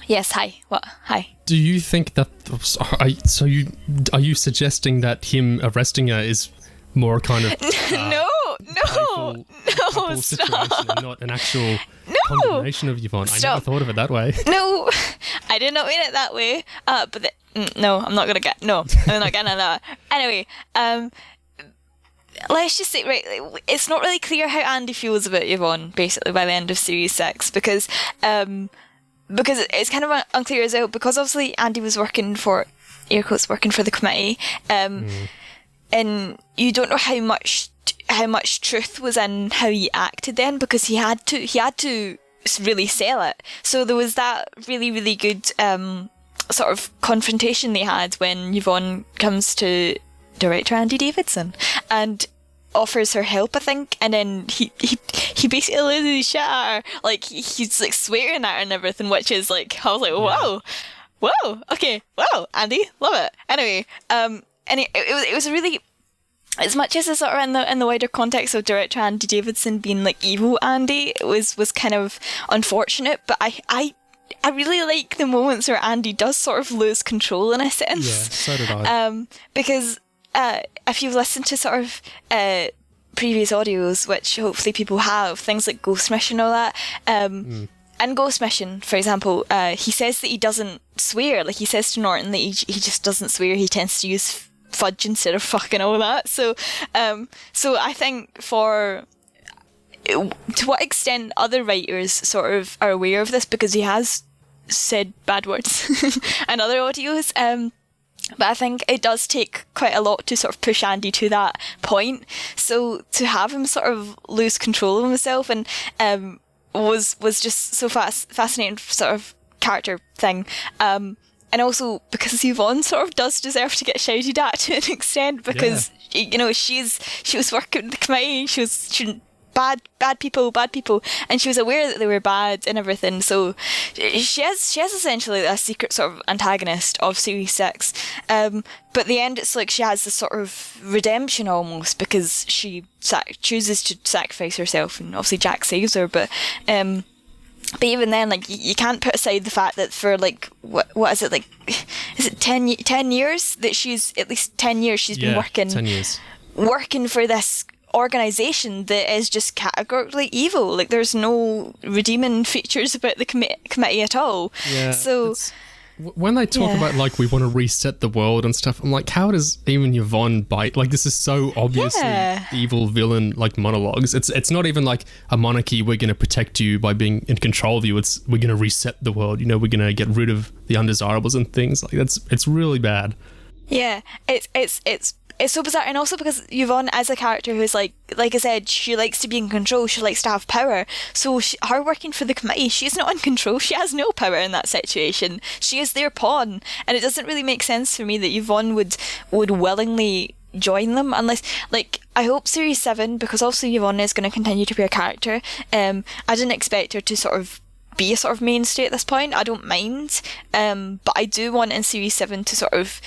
Yes, hi. What? Hi. Do you think that... are you suggesting that him arresting her is more kind of... No, stop. Situation and not an actual condemnation of Yvonne? Stop. I never thought of it that way. No, I did not mean it that way. No, I'm not going to get... No, I'm not getting that. Anyway, let's just say, right, it's not really clear how Andy feels about Yvonne, basically, by the end of Series 6, because it's kind of unclear as well, because obviously Andy was working for, air quotes, working for the committee, and you don't know how much truth was in how he acted then, because he had to really sell it. So there was that really, really good sort of confrontation they had when Yvonne comes to director Andy Davidson and offers her help, I think, and then he basically loses his shit at her. Like, he's like swearing at her and everything, which is like, I was like, whoa, okay, wow, Andy, love it. Anyway, and it was really, as much as it's sort of in the wider context of director Andy Davidson being like evil Andy, it was kind of unfortunate, but I really like the moments where Andy does sort of lose control in a sense. Yeah, so did I. Because if you've listened to sort of previous audios, which hopefully people have, things like Ghost Mission and all that, in Ghost Mission, for example, he says that he doesn't swear. Like, he says to Norton that he just doesn't swear. He tends to use fudge instead of fucking all that. So I think to what extent other writers sort of are aware of this, because he has said bad words in other audios, but I think it does take quite a lot to sort of push Andy to that point. So to have him sort of lose control of himself and was just so fascinating sort of character thing. and also because Yvonne sort of does deserve to get shouted at to an extent, because you know she was working with the committee, she bad people, and she was aware that they were bad and everything. So she has essentially a secret sort of antagonist of Series 6. But at the end, it's like she has this sort of redemption almost, because she chooses to sacrifice herself, and obviously Jack saves her. But even then, like, you can't put aside the fact that for like what is it, like, is it 10 years that she's, at least 10 years she's been working 10 years working for this organisation that is just categorically evil. Like, there's no redeeming features about the committee at all. Yeah. So when they talk about, like, we want to reset the world and stuff, I'm like, how does even Yvonne bite? Like, this is so obviously evil villain, like, monologues. It's not even like a monarchy, we're going to protect you by being in control of you. It's, we're going to reset the world. You know, we're going to get rid of the undesirables and things. Like, it's really bad. Yeah, it's so bizarre, and also because Yvonne, as a character who's like I said, she likes to be in control, she likes to have power, so her working for the committee, she's not in control, she has no power in that situation, she is their pawn, and it doesn't really make sense for me that Yvonne would willingly join them, unless, like, I hope Series 7, because obviously Yvonne is going to continue to be a character, I didn't expect her to sort of be a sort of mainstay at this point. I don't mind, but I do want in Series 7 to sort of,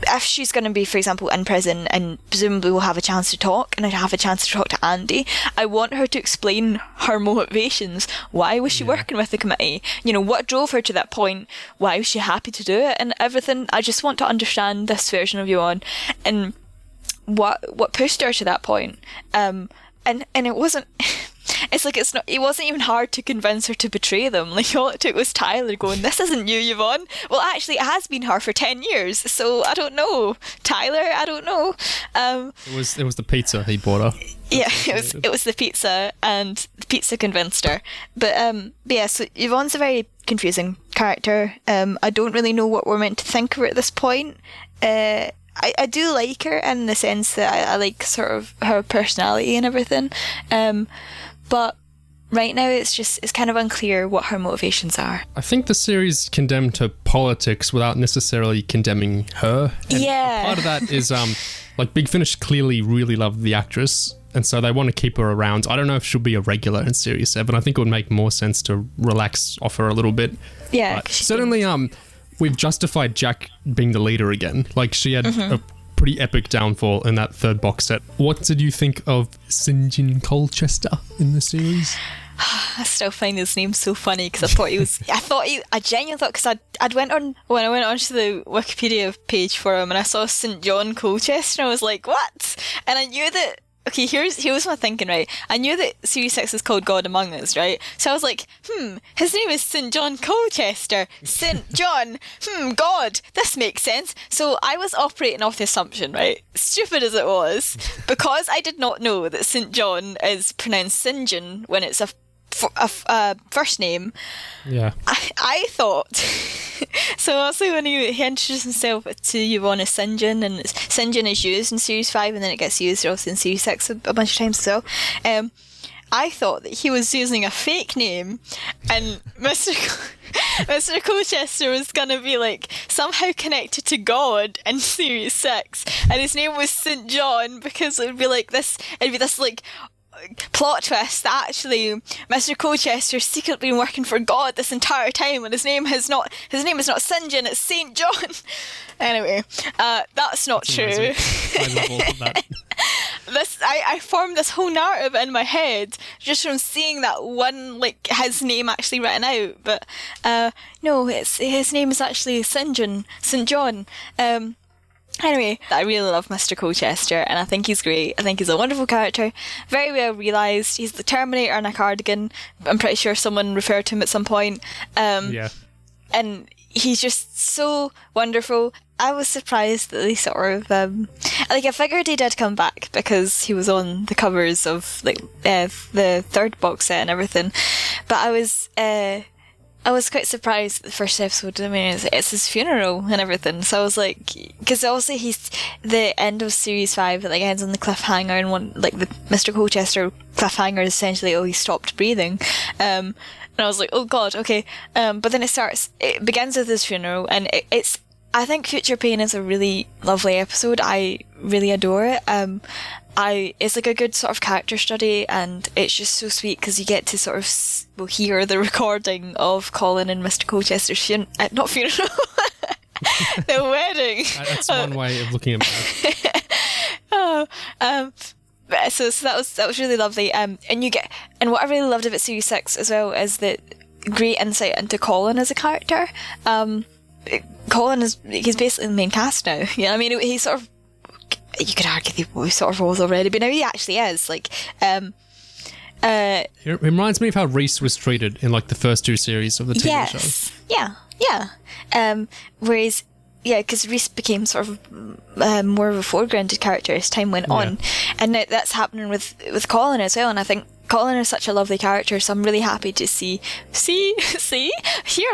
if she's going to be, for example, in prison, and presumably we'll have a chance to talk, and I'd have a chance to talk to Andy, I want her to explain her motivations. Why was she working with the committee? You know, what drove her to that point? Why was she happy to do it? And everything. I just want to understand this version of Yvonne, and what pushed her to that point. And it wasn't... It's like, it wasn't even hard to convince her to betray them. Like, all it took was Tyler going, "This isn't you, Yvonne." Well, actually, it has been her for 10 years, so I don't know. Tyler, I don't know. It was the pizza he bought her. Yeah, it was the pizza, and the pizza convinced her. But yeah, so Yvonne's a very confusing character. I don't really know what we're meant to think of her at this point. I do like her in the sense that I like sort of her personality and everything. But right now it's kind of unclear what her motivations are. I think the series condemned to politics without necessarily condemning her. And part of that is, like, Big Finish clearly really loved the actress, and so they want to keep her around. I don't know if she'll be a regular in Series 7. I think it would make more sense to relax off her a little bit. Yeah. But certainly, we've justified Jack being the leader again. Like, she had a pretty epic downfall in that third box set. What did you think of St. John Colchester in the series? I still find his name so funny, because I genuinely thought, because I went onto the Wikipedia page for him, and I saw St. John Colchester, and I was like, what? And I knew that, okay, here's my thinking, right? I knew that Series 6 is called God Among Us, right? So I was like, his name is St. John Colchester. St. John, God, this makes sense. So I was operating off the assumption, right? Stupid as it was, because I did not know that St. John is pronounced St. John when it's a first name. Yeah. I thought... So also when he introduced himself to Yvonne as St. John, and St. John is used in Series 5, and then it gets used also in Series 6 a bunch of times as well. I thought that he was using a fake name, and Mr. Colchester was going to be like somehow connected to God in Series 6, and his name was St. John, because it would be like this, it'd be this like plot twist that actually Mr. Colchester's secretly been working for God this entire time, and his name is not St. John, it's St. John. Anyway, that's not true. I formed this whole narrative in my head just from seeing that one, like, his name actually written out, but no, his name is actually St. John. Anyway, I really love Mr. Colchester, and I think he's great. I think he's a wonderful character, very well realised. He's the Terminator in a cardigan. I'm pretty sure someone referred to him at some point. Yeah. And he's just so wonderful. I was surprised that they sort of... I figured he did come back, because he was on the covers of the third box set and everything. But I I was quite surprised at the first episode. I mean, it's his funeral and everything. So I was like, because also the end of series 5, it like ends on the cliffhanger, and one like the Mr. Colchester cliffhanger is essentially, he stopped breathing. And I was like, oh god, okay. But then it begins with his funeral, and it's. I think Future Pain is a really lovely episode. I really adore it. It's like a good sort of character study, and it's just so sweet because you get to sort of hear the recording of Colin and Mr. Colchester's not funeral, the wedding. That's one way of looking at it. So that was really lovely. And what I really loved about Series 6 as well is the great insight into Colin as a character. Colin he's basically the main cast now. You know, I mean, he sort of, you could argue he sort of was already, but now he actually is. Like, it reminds me of how Reese was treated in like the first 2 series of the TV show. Yeah. Whereas, because Reese became sort of more of a foregrounded character as time went on, and now that's happening with Colin as well. And I think Colin is such a lovely character, so I'm really happy to hear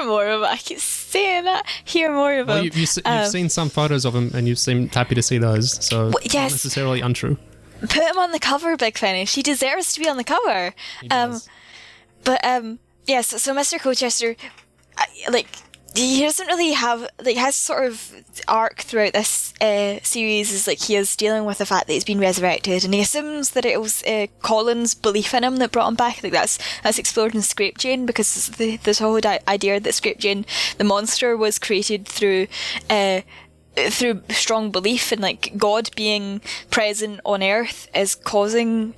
more of him. I keep saying that. Hear more of him. You've seen some photos of him, and you seem happy to see those, so it's not necessarily untrue. Put him on the cover, Big Finish. He deserves to be on the cover. He does. So Mr. Colchester, he doesn't really have, his sort of arc throughout this series is he is dealing with the fact that he's been resurrected, and he assumes that it was Colin's belief in him that brought him back. That's explored in Scrape Jane, because this whole idea that Scrape Jane, the monster, was created through strong belief in God being present on Earth is causing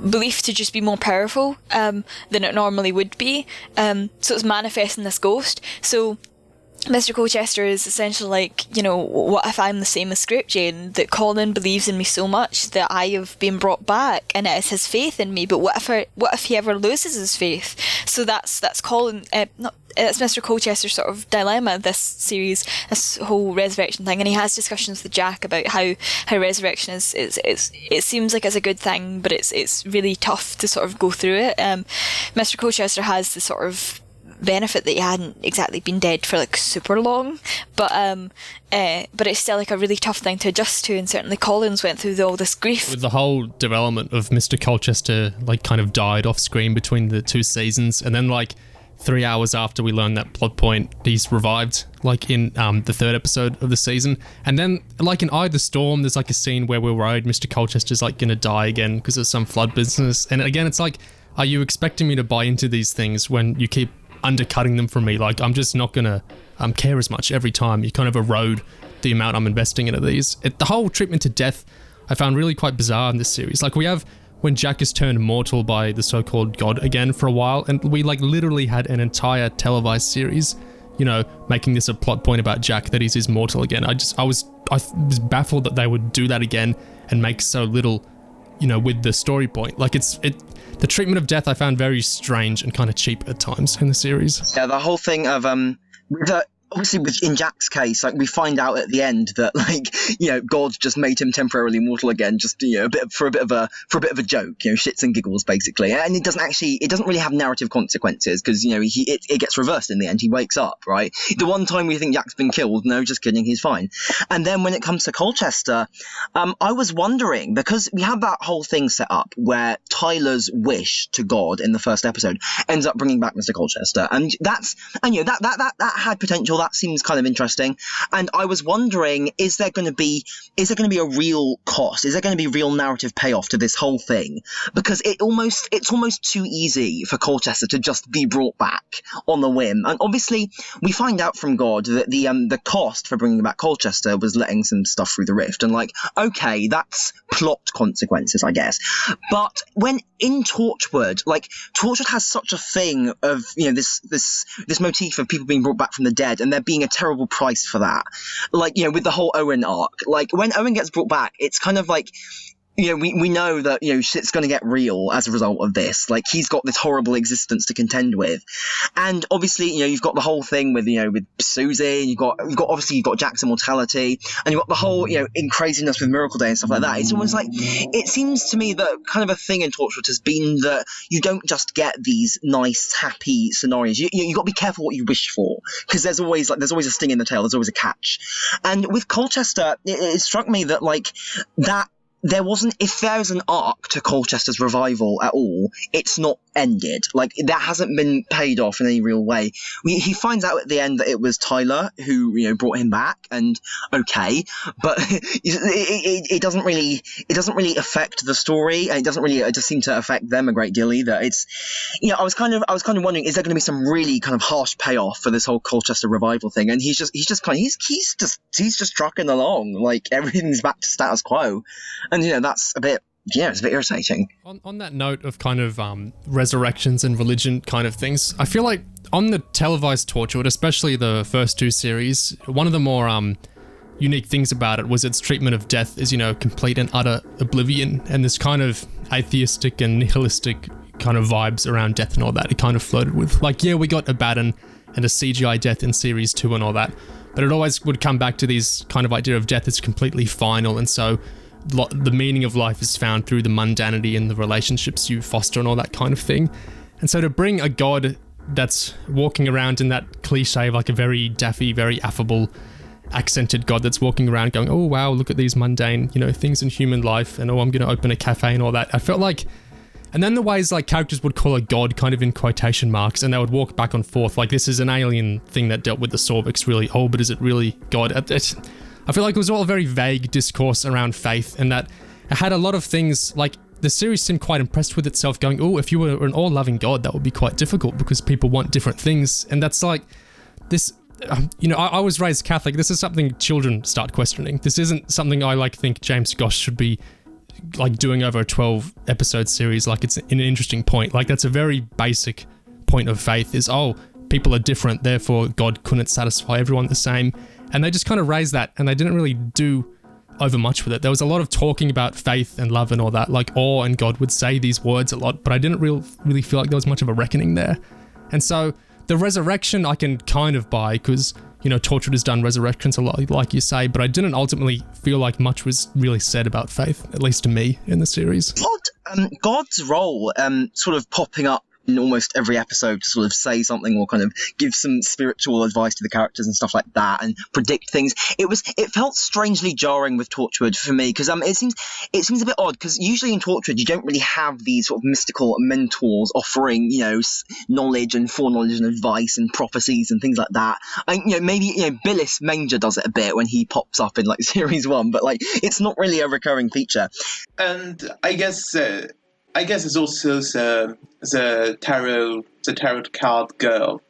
belief to just be more powerful than it normally would be. So it's manifesting this ghost. So Mr. Colchester is essentially what if I'm the same as Scrape Jane, that Colin believes in me so much that I have been brought back, and it is his faith in me, but what if he ever loses his faith? So that's Colin, it's Mr. Colchester's sort of dilemma, this series, this whole resurrection thing, and he has discussions with Jack about how resurrection is it seems like it's a good thing, but it's really tough to sort of go through it. Mr. Colchester has the sort of benefit that he hadn't exactly been dead for super long, but it's still a really tough thing to adjust to, and certainly Collins went through all this grief. With the whole development of Mr. Colchester kind of died off screen between the 2 seasons, and then 3 hours after we learned that plot point, he's revived in the 3rd episode of the season. And then in Eye of the Storm, there's a scene where we're worried Mr. Colchester's gonna die again because of some flood business, and again it's are you expecting me to buy into these things when you keep undercutting them from me? I'm just not gonna care as much every time. You kind of erode the amount I'm investing into these. The whole treatment to death I found really quite bizarre in this series. We have when Jack is turned mortal by the so-called god again for a while, and we literally had an entire televised series, making this a plot point about Jack, that he's mortal again. I was baffled that they would do that again and make so little, with the story point. The treatment of death I found very strange and kind of cheap at times in the series. Yeah, the whole thing of obviously in Jack's case, we find out at the end that God just made him temporarily mortal again, just for a bit of a joke, shits and giggles basically, and it doesn't really have narrative consequences, because it gets reversed in the end. He wakes up, right? The one time we think Jack's been killed, no, just kidding, he's fine. And then when it comes to Colchester, I was wondering, because we have that whole thing set up where Tyler's wish to God in the first episode ends up bringing back Mr. Colchester, and that had potential. That seems kind of interesting, and I was wondering, is there going to be a real cost? Is there going to be real narrative payoff to this whole thing? Because it's almost too easy for Colchester to just be brought back on the whim. And obviously, we find out from God that the cost for bringing back Colchester was letting some stuff through the rift, and okay, that's plot consequences, I guess. But when in Torchwood, Torchwood has such a thing of this motif of people being brought back from the dead, and there being a terrible price for that. With the whole Owen arc. When Owen gets brought back, it's kind of we know that, shit's going to get real as a result of this. Like, he's got this horrible existence to contend with. And obviously, you've got the whole thing with, with Susie, and you've got Jack's immortality, and you've got the whole, in craziness with Miracle Day and stuff like that. It's almost like, it seems to me that kind of a thing in Torchwood has been that you don't just get these nice, happy scenarios. You've got to be careful what you wish for, because there's always a sting in the tail, there's always a catch. And with Colchester, it struck me that, like, that there wasn't, if there's an arc to Colchester's revival at all, it's not ended. Like, that hasn't been paid off in any real way. He finds out at the end that it was Tyler who, brought him back, and okay, but it doesn't really affect the story, and it just seem to affect them a great deal either. It's, I was kind of wondering, is there going to be some really kind of harsh payoff for this whole Colchester revival thing? And he's just trucking along, like everything's back to status quo. And, that's a bit, it's a bit irritating. On that note of kind of resurrections and religion kind of things, I feel like on the televised Torchwood, especially the first two series, one of the more unique things about it was its treatment of death is, complete and utter oblivion, and this kind of atheistic and nihilistic kind of vibes around death and all that. It kind of flirted with, like, we got Abaddon and a CGI death in series 2 and all that, but it always would come back to these kind of idea of death is completely final, and so the meaning of life is found through the mundanity and the relationships you foster and all that kind of thing. And so to bring a god that's walking around in that cliche of like a very daffy, very affable, accented god that's walking around going, oh wow, look at these mundane, things in human life, and I'm going to open a cafe and all that. I felt like, and then the ways like characters would call a god kind of in quotation marks, and they would walk back and forth like this is an alien thing that dealt with the Sorbics really, but is it really God? I feel like it was all a very vague discourse around faith, and that it had a lot of things, like the series seemed quite impressed with itself going, oh, if you were an all-loving God, that would be quite difficult because people want different things. And that's like this, I was raised Catholic. This is something children start questioning. This isn't something I think James Goss should be like doing over a 12 episode series. Like, it's an interesting point. Like, that's a very basic point of faith is, people are different, therefore God couldn't satisfy everyone the same. And they just kind of raised that, and they didn't really do over much with it. There was a lot of talking about faith and love and all that, like awe and God would say these words a lot, but I didn't really feel like there was much of a reckoning there. And so the resurrection I can kind of buy because, Torchwood has done resurrections a lot, like you say, but I didn't ultimately feel like much was really said about faith, at least to me, in the series. God's role sort of popping up in almost every episode to sort of say something or kind of give some spiritual advice to the characters and stuff like that and predict things. It felt strangely jarring with Torchwood for me because it seems a bit odd because usually in Torchwood you don't really have these sort of mystical mentors offering knowledge and foreknowledge and advice and prophecies and things like that. And maybe Billis Manger does it a bit when he pops up in like series 1, but like it's not really a recurring feature. And I guess it's also the tarot card girl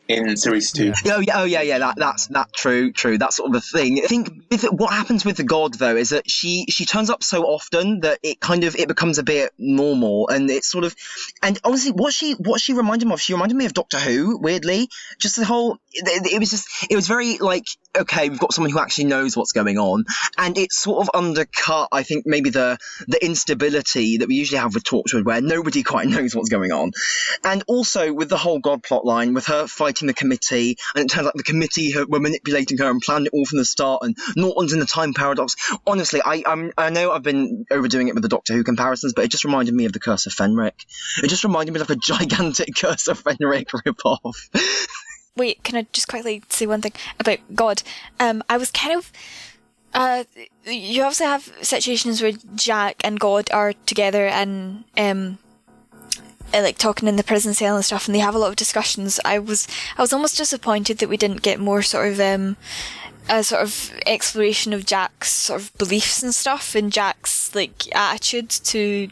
in series 2. That's true. That's sort of the thing. I think what happens with the god though is that she turns up so often that it becomes a bit normal, and it's sort of, and honestly what she reminded me of, she reminded me of Doctor Who, weirdly. Just the whole, it was very like, okay, we've got someone who actually knows what's going on, and it sort of undercut, I think, maybe the instability that we usually have with Torchwood, where nobody quite knows what's going on. And also with the whole God plot line, with her fighting the committee, and it turns out the committee were manipulating her and planned it all from the start, and Norton's in the time paradox. Honestly, I know I've been overdoing it with the Doctor Who comparisons, but it just reminded me of the Curse of Fenric. It just reminded me of a gigantic Curse of Fenric ripoff. Wait, can I just quickly say one thing about God? I was kind of... you also have situations where Jack and God are together and like talking in the prison cell and stuff, and they have a lot of discussions. I was almost disappointed that we didn't get more sort of a sort of exploration of Jack's sort of beliefs and stuff, and Jack's like attitude to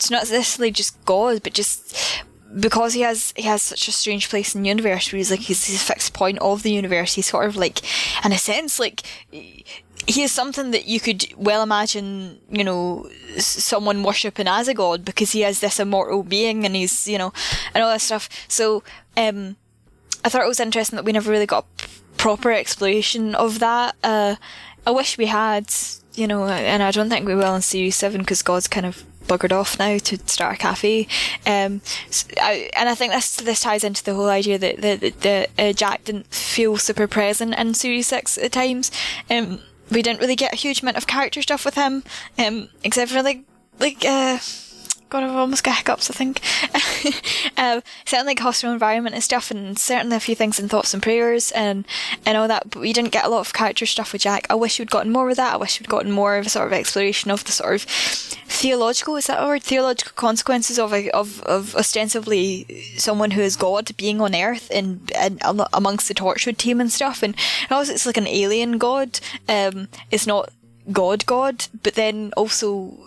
not necessarily just God, but just because he has such a strange place in the universe where he's a fixed point of the universe. He's sort of like, in a sense, like he is something that you could well imagine, someone worshipping as a god, because he is this immortal being and he's, and all that stuff. So I thought it was interesting that we never really got proper exploration of that. I wish we had, and I don't think we will in Series 7 because God's kind of buggered off now to start a cafe. And I think this ties into the whole idea that Jack didn't feel super present in Series 6 at times. We didn't really get a huge amount of character stuff with him, except for God, I've almost got hiccups, I think. Certainly like hostile environment and stuff, and certainly a few things in Thoughts and Prayers and all that, but we didn't get a lot of character stuff with Jack. I wish we'd gotten more of that. I wish we'd gotten more of a sort of exploration of the sort of theological consequences of ostensibly someone who is God being on Earth and amongst the Torchwood team and stuff. And also it's like an alien God. It's not God, but then also,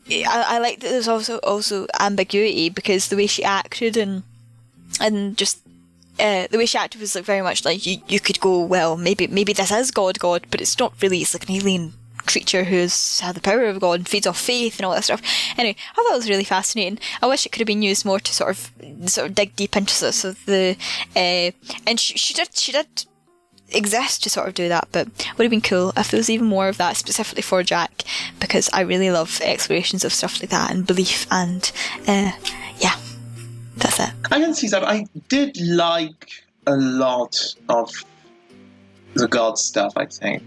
I like that there's also ambiguity, because the way she acted and just the way she acted was like very much like you could go, well, maybe this is God, but it's not really. It's like an alien creature who's had the power of God and feeds off faith and all that stuff. Anyway, I thought it was really fascinating. I wish it could have been used more to sort of dig deep into sort of the and she did exist to sort of do that, but would have been cool if there was even more of that specifically for Jack, because I really love explorations of stuff like that and belief, and yeah, that's it. I can see that. I did like a lot of the God stuff, I think,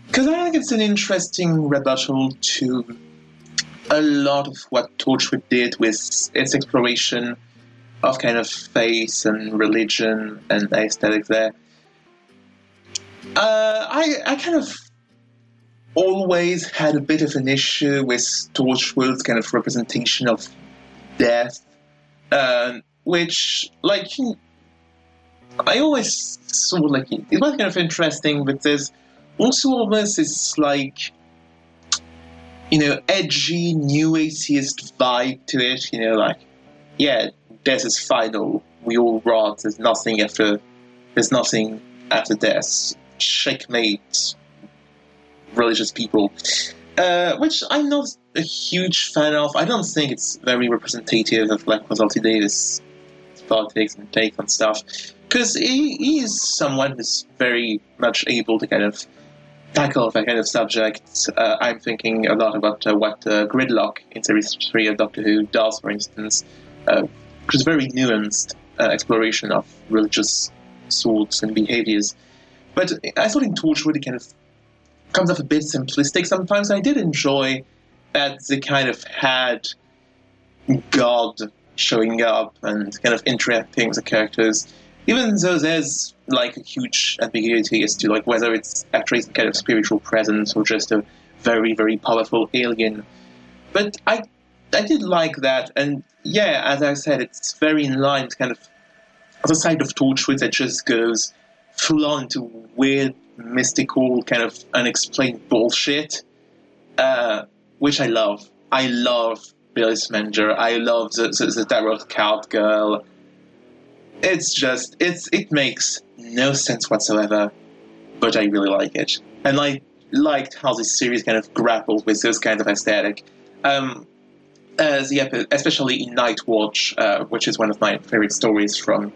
because I think it's an interesting rebuttal to a lot of what Torchwood did with its exploration of kind of faith and religion and aesthetic there. I kind of always had a bit of an issue with Torchwood's kind of representation of death, which, like, I always saw, like, it was kind of interesting, but there's also almost this, like, edgy, new atheist vibe to it, like, yeah, death is final, we all rot, there's nothing after death. Checkmate, religious people, which I'm not a huge fan of. I don't think it's very representative of like r.t.d. politics and take on stuff, because he is someone who's very much able to kind of tackle that kind of subject. I'm thinking a lot about what Gridlock in Series 3 of Doctor Who does, for instance, which is very nuanced exploration of religious thoughts and behaviors. But I thought in Torchwood it kind of comes off a bit simplistic sometimes. I did enjoy that they kind of had God showing up and kind of interacting with the characters, even though there's like a huge ambiguity as to like whether it's actually some kind of spiritual presence or just a very, very powerful alien. But I did like that, and yeah, as I said, it's very in line with kind of the side of Torchwood that just goes full on into weird, mystical, kind of unexplained bullshit, which I love. I love Billy's Manger. I love the Tarot Card Girl. It makes no sense whatsoever, but I really like it. And I liked how this series kind of grappled with those kinds of aesthetic. Especially in Night Watch, which is one of my favorite stories from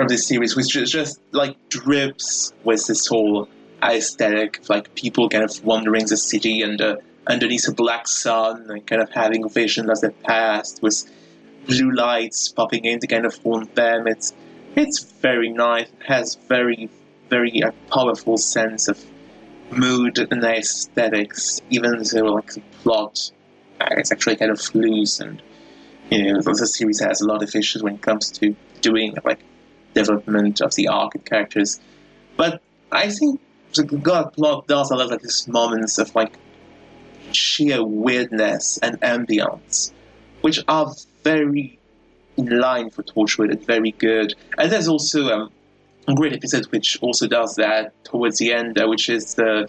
this series, which just like drips with this whole aesthetic of like people kind of wandering the city and underneath a black sun and kind of having visions as they passed with blue lights popping in to kind of haunt them. It's very nice. It has very, very powerful sense of mood and aesthetics, even though like the plot it's actually kind of loose, and the series has a lot of issues when it comes to doing like development of the arc and characters. But I think the God plot does a lot of like these moments of like sheer weirdness and ambience, which are very in line for Torchwood and very good. And there's also a great episode which also does that towards the end, which is the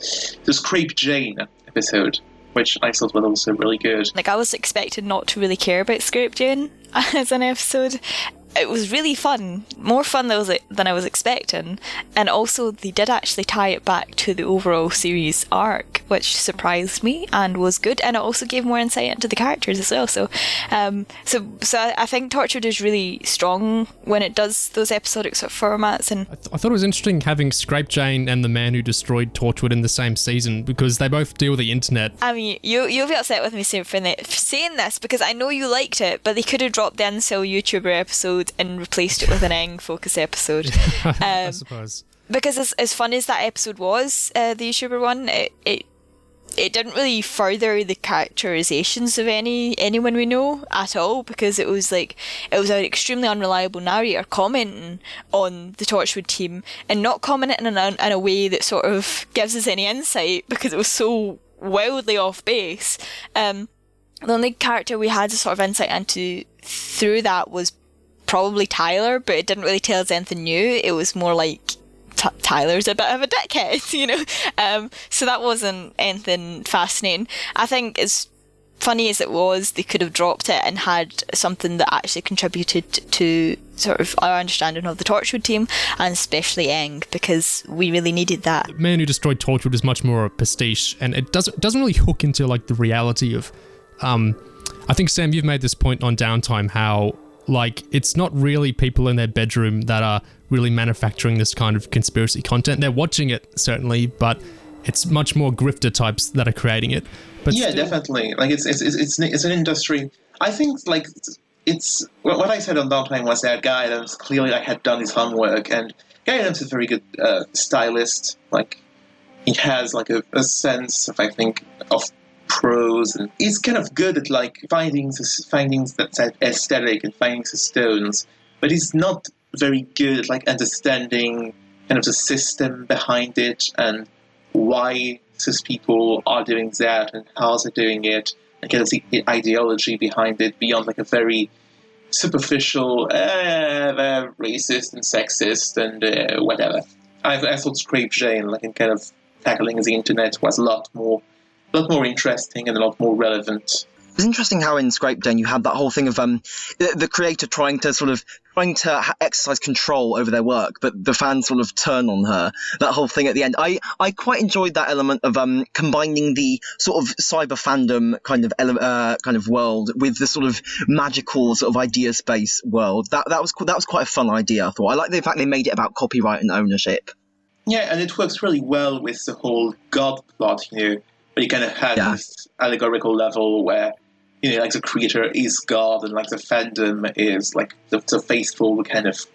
Scrape Jane episode, which I thought was also really good. Like, I was expected not to really care about Scrape Jane as an episode, it was really fun, more fun than I was expecting, and also they did actually tie it back to the overall series arc, which surprised me and was good, and it also gave more insight into the characters as well. So I think Torchwood is really strong when it does those episodic sort of formats. And I thought it was interesting having Scrape Jane and the man who destroyed Torchwood in the same season, because they both deal with the internet. I mean, you'll be upset with me for saying this, because I know you liked it, but they could have dropped the Incel YouTuber episode and replaced it with an Aang focus episode. I suppose. Because as fun as that episode was, the YouTuber one, it didn't really further the characterizations of anyone we know at all, because it was an extremely unreliable narrator commenting on the Torchwood team and not commenting in a way that sort of gives us any insight, because it was so wildly off base. The only character we had a sort of insight into through that was probably Tyler, but it didn't really tell us anything new. It was more like Tyler's a bit of a dickhead, you know. So that wasn't anything fascinating. I think as funny as it was, they could have dropped it and had something that actually contributed to sort of our understanding of the Torchwood team, and especially Aang, because we really needed that. The Man Who Destroyed Torchwood is much more a pastiche, and it doesn't really hook into like the reality of. I think, Sam, you've made this point on Downtime, how like it's not really people in their bedroom that are really manufacturing this kind of conspiracy content. They're watching it, certainly, but it's much more grifter types that are creating it. But yeah, definitely. Like it's an industry. I think like it's what I said on Downtime was that Guy Adams clearly had done his homework, and Guy Adams is a very good stylist. Like he has like a sense of, I think, of prose, and he's kind of good at like finding that aesthetic and finding the stones, but he's not very good at like understanding kind of the system behind it and why these people are doing that and how they're doing it, and kind of the ideology behind it beyond like a very superficial they're racist and sexist and whatever. I thought Scrape Jane, like in kind of tackling the internet, was a lot more interesting and a lot more relevant. It's interesting how in Scrape Jane you had that whole thing of the creator trying to exercise control over their work, but the fans sort of turn on her. That whole thing at the end, I quite enjoyed that element of combining the sort of cyber fandom kind of world with the sort of magical sort of idea space world. That was quite a fun idea, I thought. I like the fact they made it about copyright and ownership. Yeah, and it works really well with the whole God plot, you know. But you kind of have this allegorical level where, you know, like the creator is God and like the fandom is like the faithful kind of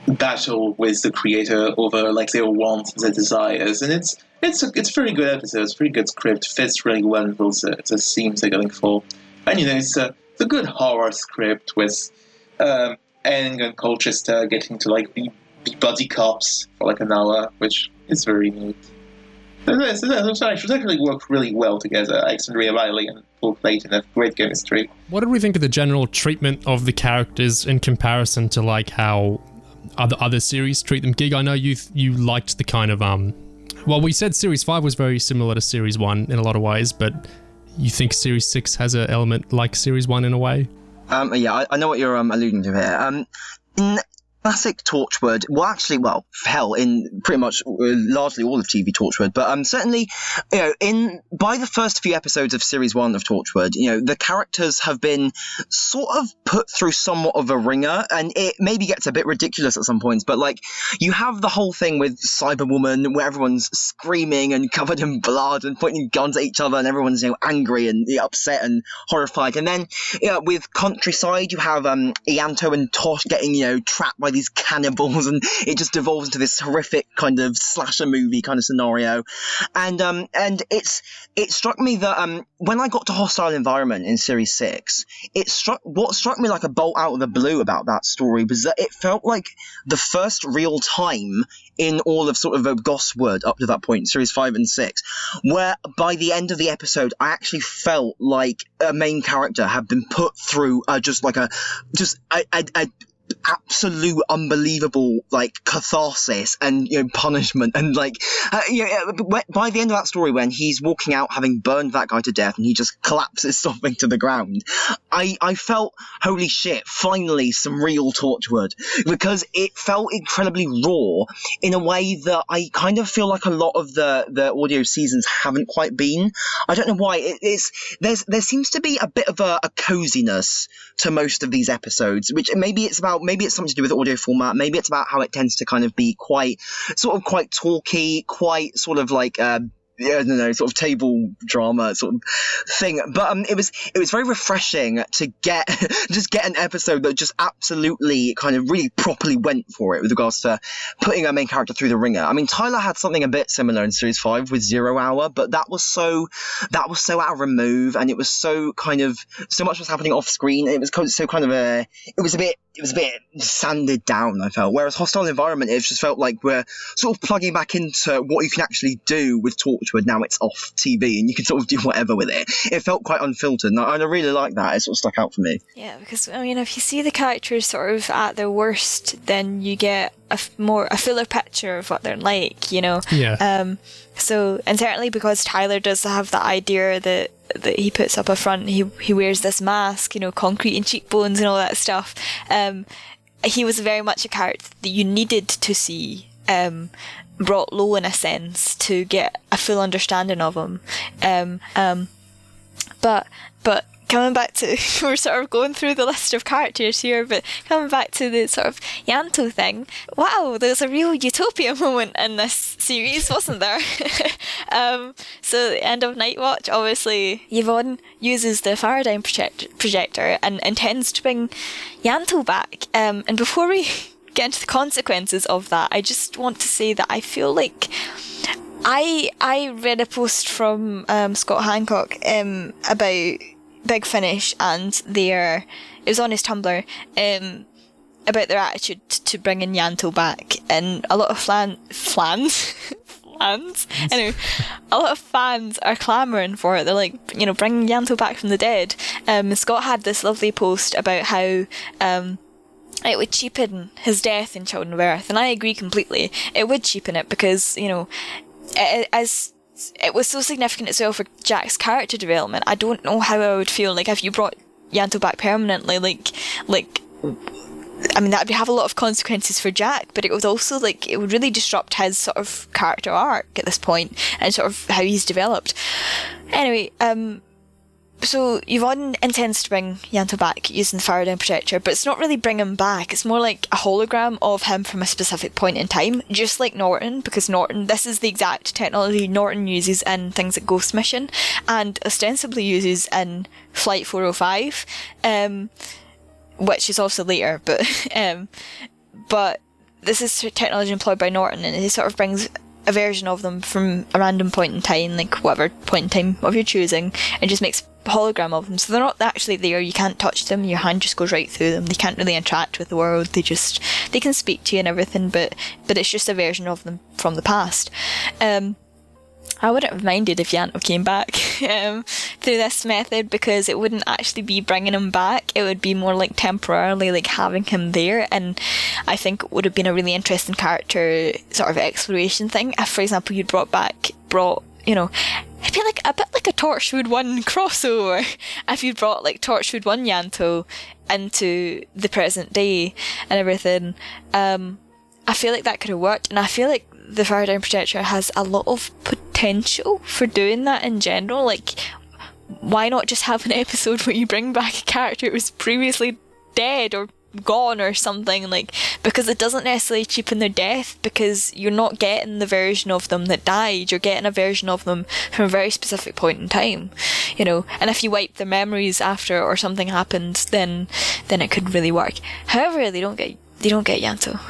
battle with the creator over like their wants and their desires. And it's a very good episode. It's a pretty good script. Fits really well with all the themes they're going for. And, you know, it's a good horror script with Aang and Colchester getting to like be buddy cops for like an hour, which is very neat. It actually work really well together. Alexandria Riley and Paul Clayton have great chemistry. What did we think of the general treatment of the characters in comparison to like how other series treat them? Gig, I know you liked the kind of well, we said Series 5 was very similar to Series 1 in a lot of ways, but you think Series 6 has an element like Series 1 in a way? Yeah, I know what you're alluding to here. In classic Torchwood, in pretty much largely all of TV Torchwood, but certainly, you know, by the first few episodes of Series 1 of Torchwood, you know, the characters have been sort of put through somewhat of a ringer, and it maybe gets a bit ridiculous at some points, but like, you have the whole thing with Cyberwoman where everyone's screaming and covered in blood and pointing guns at each other, and everyone's, you know, angry and upset and horrified. And then, you know, with Countryside, you have Ianto and Tosh getting, you know, trapped by these cannibals, and it just devolves into this horrific kind of slasher movie kind of scenario. And it struck me that when I got to Hostile Environment in Series 6, what struck me like a bolt out of the blue about that story was that it felt like the first real time in all of sort of Goswood up to that point, Series 5 and 6, where by the end of the episode, I actually felt like a main character had been put through absolute unbelievable like catharsis and punishment and like by the end of that story, when he's walking out having burned that guy to death and he just collapses sobbing to the ground, I felt, holy shit, finally some real Torchwood, because it felt incredibly raw in a way that I kind of feel like a lot of the audio seasons haven't quite been. I don't know why. There seems to be a bit of a coziness to most of these episodes, which maybe it's something to do with audio format, maybe it's about how it tends to kind of be quite talky, quite sort of like I don't know, sort of table drama sort of thing. But it was very refreshing to get an episode that just absolutely kind of really properly went for it with regards to putting our main character through the ringer. I mean, Tyler had something a bit similar in series 5 with 0 Hour, but that was so out of remove, and it was so kind of, so much was happening off screen. It was so kind of it was a bit sanded down, I felt. Whereas Hostile Environment, it just felt like we're sort of plugging back into what you can actually do with Torchwood now it's off TV and you can sort of do whatever with it. It felt quite unfiltered, and I really like that. It sort of stuck out for me. Yeah, because I mean, if you see the characters sort of at their worst, then you get a fuller picture of what they're like, Yeah. So, and certainly because Tyler does have the idea that he puts up a front, he wears this mask, concrete and cheekbones and all that stuff. He was very much a character that you needed to see brought low in a sense to get a full understanding of him. But coming back to, we're sort of going through the list of characters here, but coming back to the sort of Yanto thing, wow, there was a real utopia moment in this series, wasn't there? So the end of Night Watch, obviously, Yvonne uses the Faraday projector and intends to bring Yanto back. And before we get into the consequences of that, I just want to say that I feel like I read a post from Scott Hancock about Big Finish and it was on his Tumblr, about their attitude to bringing Yanto back, and a lot of anyway, a lot of fans are clamouring for it. They're like, bringing Yanto back from the dead. Scott had this lovely post about how it would cheapen his death in Children of Earth, and I agree completely. It would cheapen it because, it was so significant as well for Jack's character development. I don't know how I would feel like if you brought Yanto back permanently, I mean, that would have a lot of consequences for Jack, but it would also, it would really disrupt his sort of character arc at this point and sort of how he's developed. Anyway, so Yvonne intends to bring Yanto back using the Faraday projector, but it's not really bring him back. It's more like a hologram of him from a specific point in time, just like Norton, because this is the exact technology Norton uses in things like Ghost Mission and ostensibly uses in Flight 405, which is also later, but this is technology employed by Norton, and it sort of brings a version of them from a random point in time, like whatever point in time of your choosing, and just makes a hologram of them. So they're not actually there, you can't touch them, your hand just goes right through them, they can't really interact with the world, they can speak to you and everything, but it's just a version of them from the past. I wouldn't have minded if Yanto came back through this method, because it wouldn't actually be bringing him back, it would be more like temporarily having him there, and I think it would have been a really interesting character sort of exploration thing if, for example, you'd brought it'd be like a bit like a Torchwood 1 crossover if you brought Torchwood 1 Yanto into the present day and everything. I feel like that could have worked, and I feel like the Faraday projector has a lot of potential for doing that in general. Why not just have an episode where you bring back a character who was previously dead or gone or something, because it doesn't necessarily cheapen their death, because you're not getting the version of them that died, you're getting a version of them from a very specific point in time, and if you wipe their memories after or something happened, then it could really work. However, they don't get Yanto.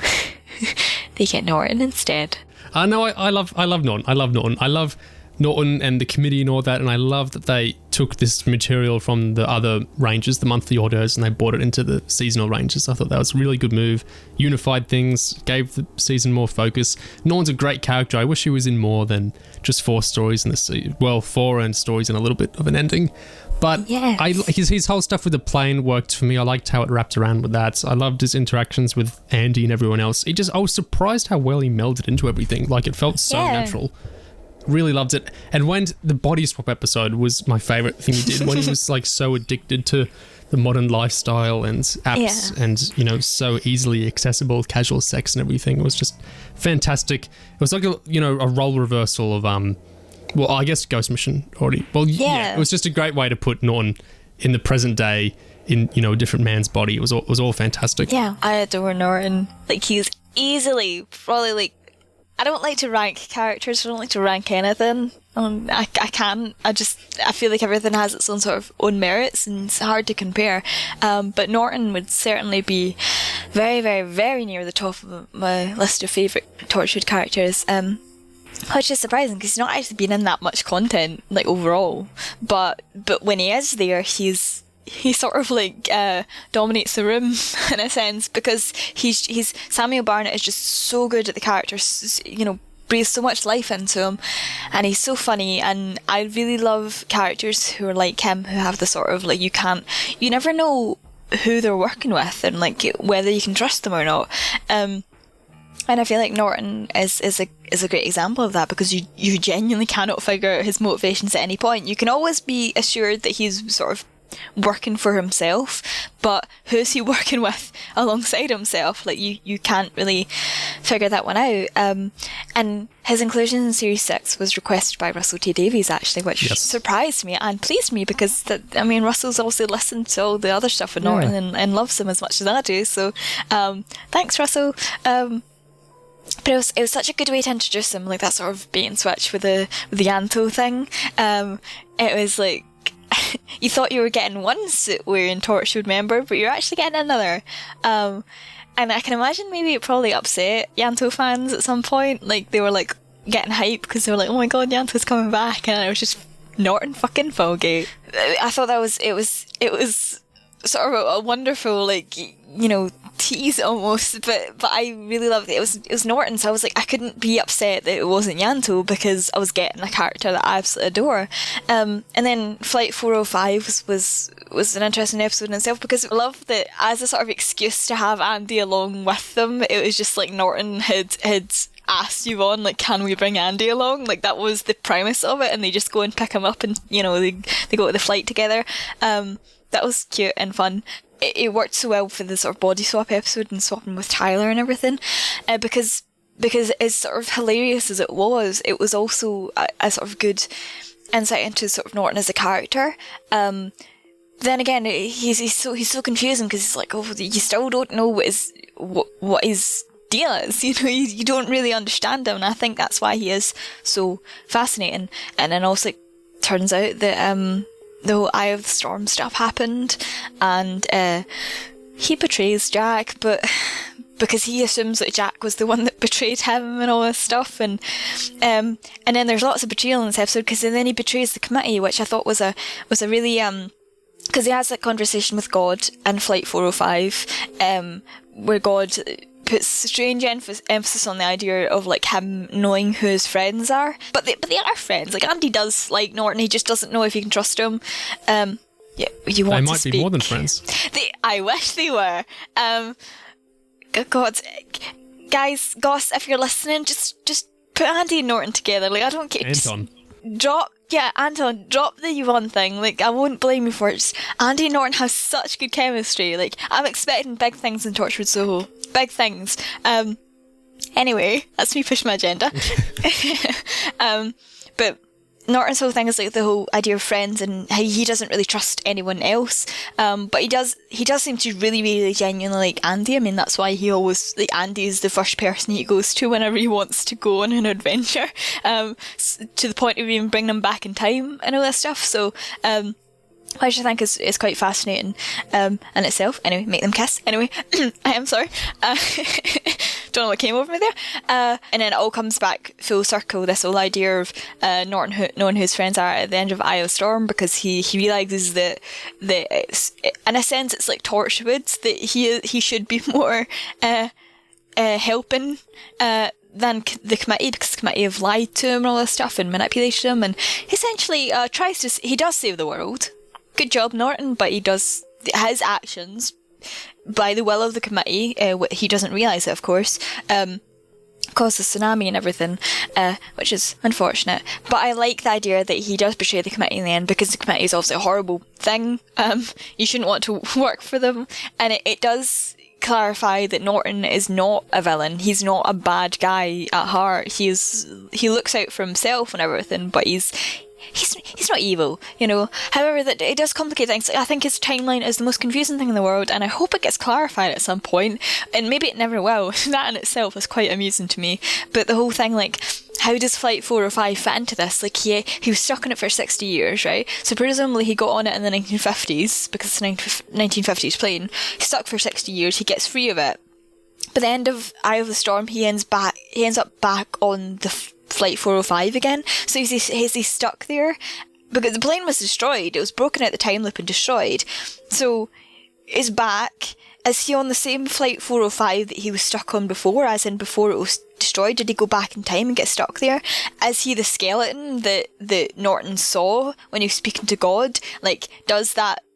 They get Norton instead. No, I love Norton. I love Norton and the committee and all that, and I love that they took this material from the other ranges, the monthly audios, and they brought it into the seasonal ranges. I thought that was a really good move. Unified things, gave the season more focus. Norton's a great character. I wish he was in more than just 4 stories in the season. Well, 4 and stories and a little bit of an ending. But his whole stuff with the plane worked for me. I liked how it wrapped around with that. I loved his interactions with Andy and everyone else. I was surprised how well he melded into everything. Like, it felt so natural. Really loved it. And when the body swap episode was my favourite thing he did, when he was like so addicted to the modern lifestyle and apps and, you know, so easily accessible casual sex and everything. It was just fantastic. It was like a role reversal of well, I guess Ghost Mission already. Well, yeah, it was just a great way to put Norton in the present day in, you know, a different man's body. It was all fantastic. Yeah, I adore Norton. Like, he's easily probably like, I don't like to rank characters. I don't like to rank anything. I can't. I feel like everything has its own sort of own merits, and it's hard to compare. But Norton would certainly be very, very, very near the top of my list of favourite Torchwood characters. Which is surprising because he's not actually been in that much content, like, overall. But when he is there, he sort of like dominates the room in a sense, because he's Samuel Barnett is just so good at the characters, you know, breathes so much life into him, and he's so funny. And I really love characters who are like him, who have the sort of like, you never know who they're working with and like whether you can trust them or not. And I feel like Norton is a great example of that, because you genuinely cannot figure out his motivations at any point. You can always be assured that he's sort of working for himself, but who's he working with alongside himself? Like, you can't really figure that one out. And his inclusion in Series 6 was requested by Russell T Davies, actually, which surprised me and pleased me, because Russell's also listened to all the other stuff with Norton and loves him as much as I do. So thanks, Russell. But it was such a good way to introduce him, like that sort of bait and switch with the Yanto thing. It was like, you thought you were getting one suit wearing Torchwood member, but you're actually getting another. And I can imagine maybe it probably upset Yanto fans at some point. Like, they were like getting hype because they were like, oh my god, Yanto's coming back, and it was just Norton fucking Folgate. I thought it was sort of a wonderful, like, you know, tease almost, but I really loved it. It was Norton, so I was like, I couldn't be upset that it wasn't Yanto, because I was getting a character that I absolutely adore. And then Flight 405 was an interesting episode in itself, because I love that as a sort of excuse to have Andy along with them, it was just like Norton had asked Yvonne, like, can we bring Andy along? Like, that was the premise of it, and they just go and pick him up, and, you know, they go to the flight together. That was cute and fun. It worked so well for the sort of body swap episode and swapping with Tyler and everything, because as sort of hilarious as it was also a sort of good insight into sort of Norton as a character. Then again, he's so confusing, because he's like, oh, you still don't know what his deal is. You know, you don't really understand him, and I think that's why he is so fascinating. And then also, it turns out that the whole Eye of the Storm stuff happened, and he betrays Jack, but because he assumes that Jack was the one that betrayed him and all this stuff, and then there's lots of betrayal in this episode, because then he betrays the committee, which I thought was a really because he has that conversation with God in Flight 405, where God puts strange emphasis on the idea of like him knowing who his friends are, but they are friends. Like, Andy does like Norton, he just doesn't know if he can trust him. You want they might be more than friends. I wish they were. God, guys, Goss, if you're listening, just put Andy and Norton together. Like, I don't care. Anton. Anton, drop the Yvonne thing. Like, I won't blame you for it. Just, Andy and Norton have such good chemistry. Like, I'm expecting big things in Torchwood Soho. Big things. Anyway, that's me pushing my agenda. But Norton's whole thing is like the whole idea of friends, and how he doesn't really trust anyone else. But he does seem to really, really genuinely like Andy. I mean, that's why he always, like, Andy is the first person he goes to whenever he wants to go on an adventure. To the point of even bringing him back in time and all that stuff. So, which I think is quite fascinating in itself. Anyway, make them kiss. Anyway, I am sorry. Don't know what came over me there. And then it all comes back full circle, this whole idea of Norton knowing who his friends are at the end of Eye of Storm, because he realises that it's, in a sense, it's like Torchwood, that he should be more helping than the committee, because the committee have lied to him and all this stuff and manipulated him, and essentially he does save the world. good job, Norton, but he does his actions by the will of the committee. He doesn't realise it, of course. Cause the tsunami and everything, which is unfortunate. But I like the idea that he does betray the committee in the end, because the committee is obviously a horrible thing. You shouldn't want to work for them, and it does clarify that Norton is not a villain. He's not a bad guy at heart. He looks out for himself and everything, but he's not evil, you know. However, that it does complicate things. I think his timeline is the most confusing thing in the world, and I hope it gets clarified at some point, and maybe it never will. That in itself is quite amusing to me. But the whole thing, like, how does Flight 405 fit into this? Like, he was stuck on it for 60 years, right? So presumably he got on it in the 1950s, because it's a 1950s plane. He's stuck for 60 years, he gets free of it. By the end of Eye of the Storm, he ends up back on the Flight 405 again. So is he stuck there? Because the plane was destroyed. It was broken out the time loop and destroyed. So is back. Is he on the same Flight 405 that he was stuck on before, as in before it was destroyed? Did he go back in time and get stuck there? Is he the skeleton that Norton saw when he was speaking to God? Like, does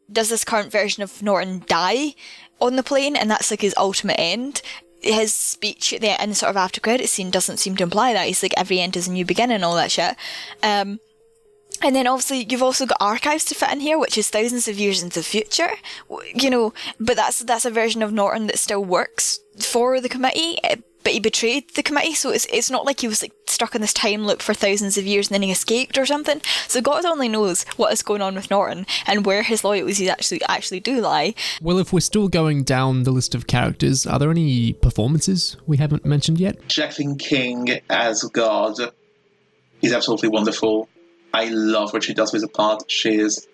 this current version of Norton die on the plane, and that's like his ultimate end? His speech at the end, sort of after credit scene, doesn't seem to imply that. He's like, every end is a new beginning, all that shit. And then obviously you've also got archives to fit in here, which is thousands of years into the future, you know. But that's a version of Norton that still works for the committee, but he betrayed the committee, so it's not like he was like stuck in this time loop for thousands of years and then he escaped or something. So God only knows what is going on with Norton and where his loyalties actually do lie. Well, if we're still going down the list of characters, are there any performances we haven't mentioned yet? Jacqueline King as God is absolutely wonderful. I love what she does with the part. She is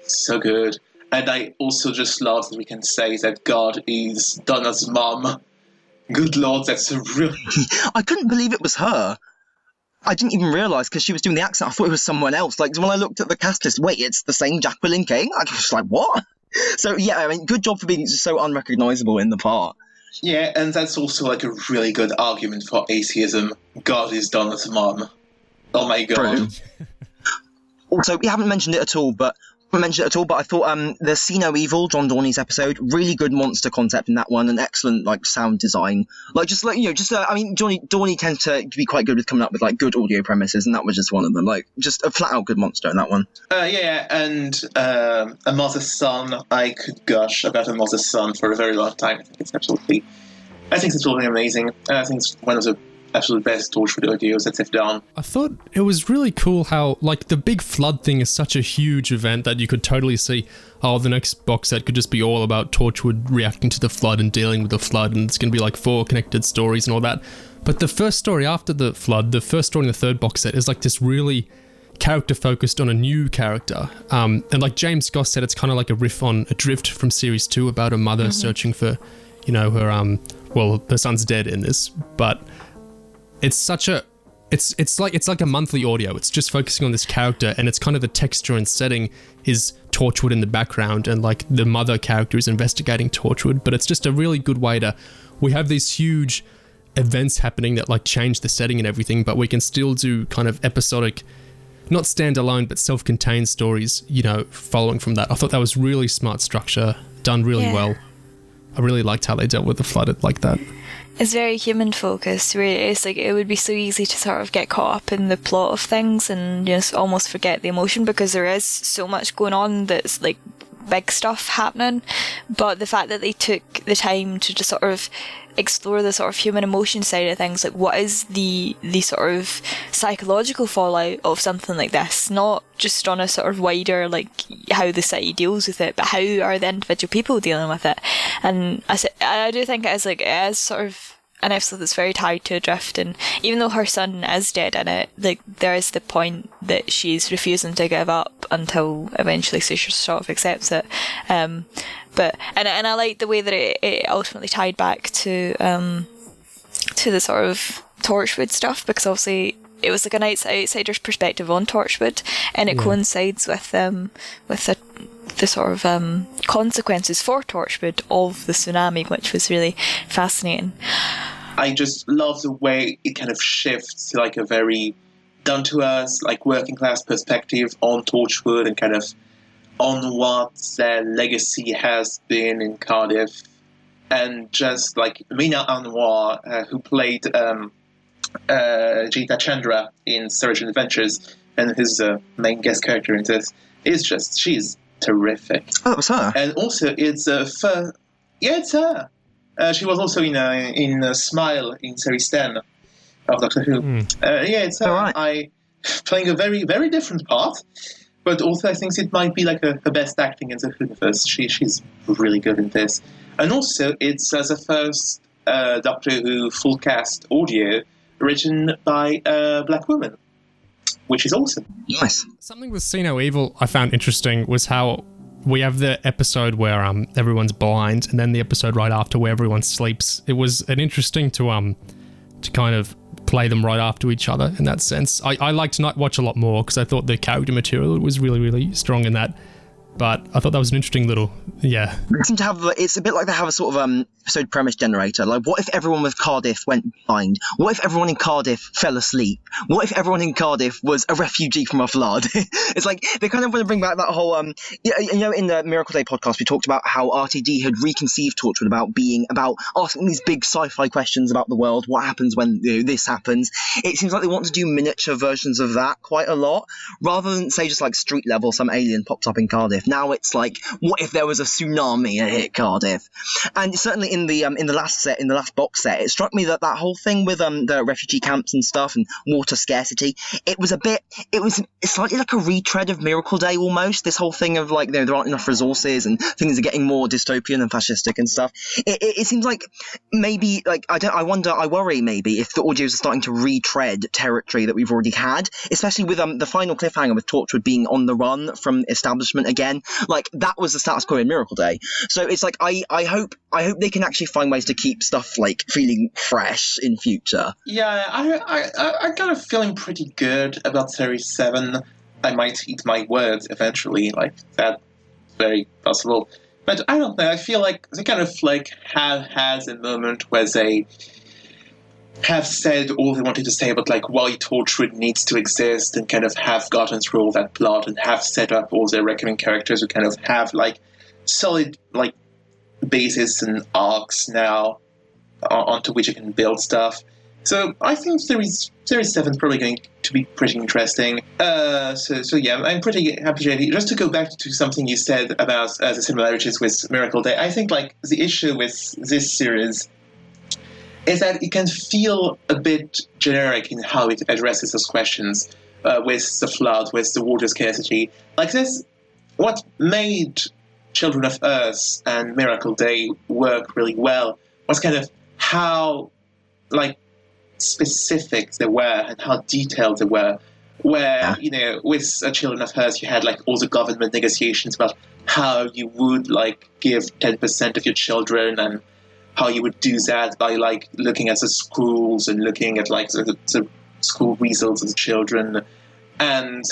so good. And I also just love that we can say that God is Donna's mum. Good Lord, that's a really... I couldn't believe it was her. I didn't even realise, because she was doing the accent. I thought it was someone else. Like, when I looked at the cast list, wait, it's the same Jacqueline King? I was just like, what? So, yeah, I mean, good job for being so unrecognisable in the part. Yeah, and that's also, like, a really good argument for atheism. God is Donna's mum. Oh my god. True. Also, we haven't mentioned it at all, but I thought the See No Evil, John Dorney's episode, really good monster concept in that one, and excellent like sound design. Like I mean, Dorney tends to be quite good with coming up with like good audio premises, and that was just one of them. Like just a flat out good monster in that one. And A Mother's Son. I could gush about A Mother's Son for a very long time. I think it's absolutely amazing. I think it's one of the absolute best Torchwood audios that they've done. I thought it was really cool how, like, the big flood thing is such a huge event that you could totally see, the next box set could just be all about Torchwood reacting to the flood and dealing with the flood, and it's going to be like 4 connected stories and all that. But the first story after the flood, the first story in the third box set, is like this really character focused on a new character. And like James Goss said, it's kind of like a riff on Adrift from series 2 about a mother searching for, you know, her, her son's dead in this, but it's such a, it's like a monthly audio. It's just focusing on this character, and it's kind of the texture and setting is Torchwood in the background, and like the mother character is investigating Torchwood. But it's just a really good way to, we have these huge events happening that like change the setting and everything, but we can still do kind of episodic, not standalone, but self-contained stories, you know, following from that. I thought that was really smart structure, done really well. I really liked how they dealt with the flood like that. It's very human focused, where it's like it would be so easy to sort of get caught up in the plot of things and just almost forget the emotion, because there is so much going on that's like big stuff happening. But the fact that they took the time to just sort of explore the sort of human emotion side of things, like what is the sort of psychological fallout of something like this, not just on a sort of wider like how the city deals with it, but how are the individual people dealing with it. And I do think it is sort of an episode that's very tied to Adrift, and even though her son is dead in it, like there is the point that she's refusing to give up until eventually she sort of accepts it. But I like the way that it ultimately tied back to the sort of Torchwood stuff, because obviously it was like an outsider's perspective on Torchwood, and it coincides with the sort of consequences for Torchwood of the tsunami, which was really fascinating. I just love the way it kind of shifts to like a very down to earth, like working class perspective on Torchwood, and kind of on what their legacy has been in Cardiff, and just like Mina Anwar, who played Jita Chandra in Surgeon Adventures, and his main guest character in this, she's terrific. Oh, it's her. And also, it's it's her. She was also in Smile in series 10 of Doctor Who. It's her. Right. Playing a very, very different part, but also I think it might be like her best acting in the universe. She's really good in this. And also, it's the first Doctor Who full cast audio written by a black woman, which is awesome. Nice. Something with See No Evil I found interesting was how we have the episode where everyone's blind, and then the episode right after where everyone sleeps. It was interesting to kind of play them right after each other in that sense. I liked Night Watch a lot more because I thought the character material was really, really strong in that. But I thought that was an interesting little, They seem to have, it's a bit like they have a sort of episode premise generator. Like, what if everyone with Cardiff went blind? What if everyone in Cardiff fell asleep? What if everyone in Cardiff was a refugee from a flood? It's like, they kind of want to bring back that whole, in the Miracle Day podcast, we talked about how r.t.d had reconceived Torchwood about asking these big sci-fi questions about the world. What happens when this happens? It seems like they want to do miniature versions of that quite a lot, rather than say just like street level, some alien pops up in Cardiff. Now it's like, what if there was a tsunami that hit Cardiff? And certainly in the last box set, it struck me that whole thing with the refugee camps and stuff and water scarcity, it's slightly like a retread of Miracle Day almost. This whole thing of like, there aren't enough resources and things are getting more dystopian and fascistic and stuff. It seems like maybe, like, I worry maybe if the audios are starting to retread territory that we've already had, especially with the final cliffhanger with Torchwood being on the run from establishment again. Like, that was the status quo in Miracle Day. So it's like, I hope they can actually find ways to keep stuff like feeling fresh in future. Yeah, I got a feeling pretty good about Series 7. I might eat my words eventually, like, that's very possible. But I don't know, I feel like they kind of like have had a moment where they have said all they wanted to say about like why Torchwood needs to exist, and kind of have gotten through all that plot and have set up all their recurring characters who kind of have like solid like bases and arcs now onto which you can build stuff. So I think Series 7 is probably going to be pretty interesting. So yeah, I'm pretty happy, JD. Just to go back to something you said about the similarities with Miracle Day, I think like the issue with this series is that it can feel a bit generic in how it addresses those questions with the flood, with the water scarcity. Like this, what made Children of Earth and Miracle Day work really well was kind of how like specific they were and how detailed they were. Where, with Children of Earth, you had like all the government negotiations about how you would like give 10% of your children, and how you would do that by like looking at the schools and looking at like the school results of the children. And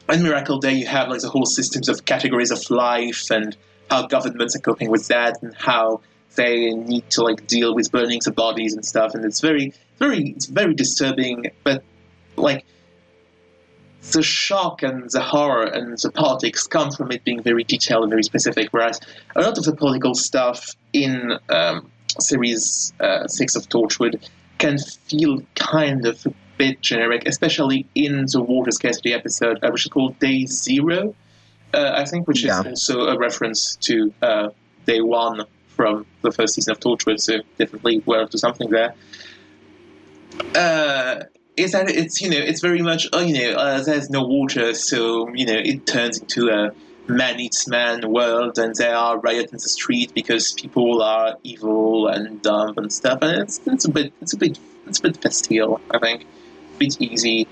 in Miracle Day, you have like the whole systems of categories of life and how governments are coping with that and how they need to like deal with burning the bodies and stuff. And it's very, it's very disturbing. But like the shock and the horror and the politics come from it being very detailed and very specific. Whereas a lot of the political stuff in Series 6 of Torchwood can feel kind of a bit generic, especially in the water scarcity episode, which is called Day Zero, I think, which is also a reference to Day 1 from the first season of Torchwood, so definitely we're up to something there. Is that it's very much, there's no water, so, it turns into a man eats man world, and there are riots in the street because people are evil and dumb and stuff, and it's a bit facile, I think. A bit easy.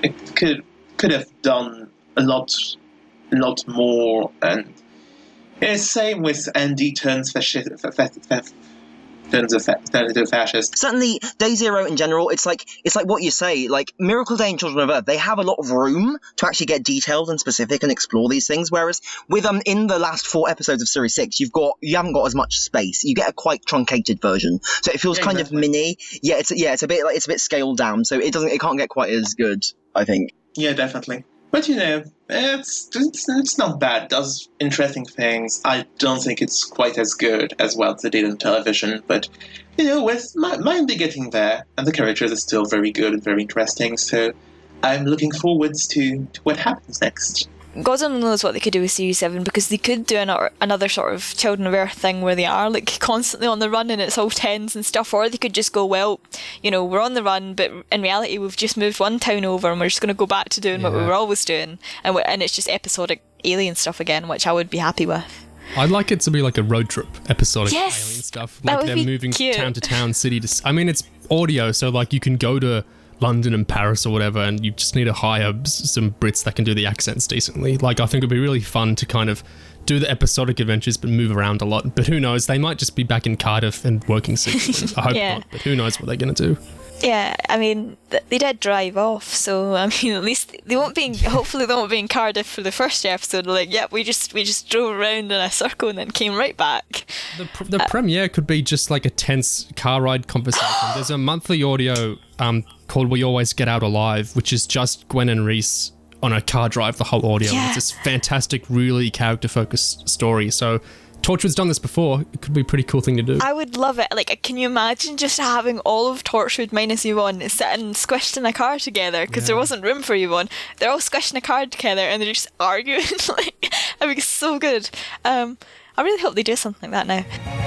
It could have done a lot more, and same with Andy turns fascist. Certainly, Day Zero in general, it's like what you say, like Miracle Day and Children of Earth, they have a lot of room to actually get detailed and specific and explore these things, whereas with in the last 4 episodes of Series 6, you haven't got as much space. You get a quite truncated version, so it feels kind of mini. It's a bit scaled down, so it can't get quite as good, I think. Yeah, definitely. But it's not bad. It does interesting things. I don't think it's quite as good as what they did on television, but might be getting there, and the characters are still very good and very interesting. So I'm looking forwards to what happens next. God only knows what they could do with Series 7, because they could do another sort of Children of Earth thing where they are like constantly on the run and it's all tens and stuff, or they could just go, well, we're on the run, but in reality we've just moved one town over and we're just going to go back to doing what we were always doing, and it's just episodic alien stuff again, which I would be happy with. I'd like it to be like a road trip, episodic alien stuff. Like that would they're be moving cute. town to town, city to... I mean, it's audio, so like you can go to London and Paris or whatever, and you just need to hire some Brits that can do the accents decently. Like, I think it'd be really fun to kind of do the episodic adventures but move around a lot. But who knows? They might just be back in Cardiff and working secretly. I hope not, but who knows what they're going to do. Yeah, I mean, they did drive off, so I mean, at least they won't be. Hopefully, they won't be in Cardiff for the first episode. Like, we just drove around in a circle and then came right back. The premiere could be just like a tense car ride conversation. There's a monthly audio called "We Always Get Out Alive," which is just Gwen and Reese on a car drive. The whole audio. Yeah. It's this fantastic, really character-focused story. So. Torchwood's done this before. It could be a pretty cool thing to do. I would love it. Like, can you imagine just having all of Torchwood minus Yvonne sitting squished in a car together? Because there wasn't room for Yvonne. They're all squished in a car together and they're just arguing. Like, that'd be so good. I really hope they do something like that now.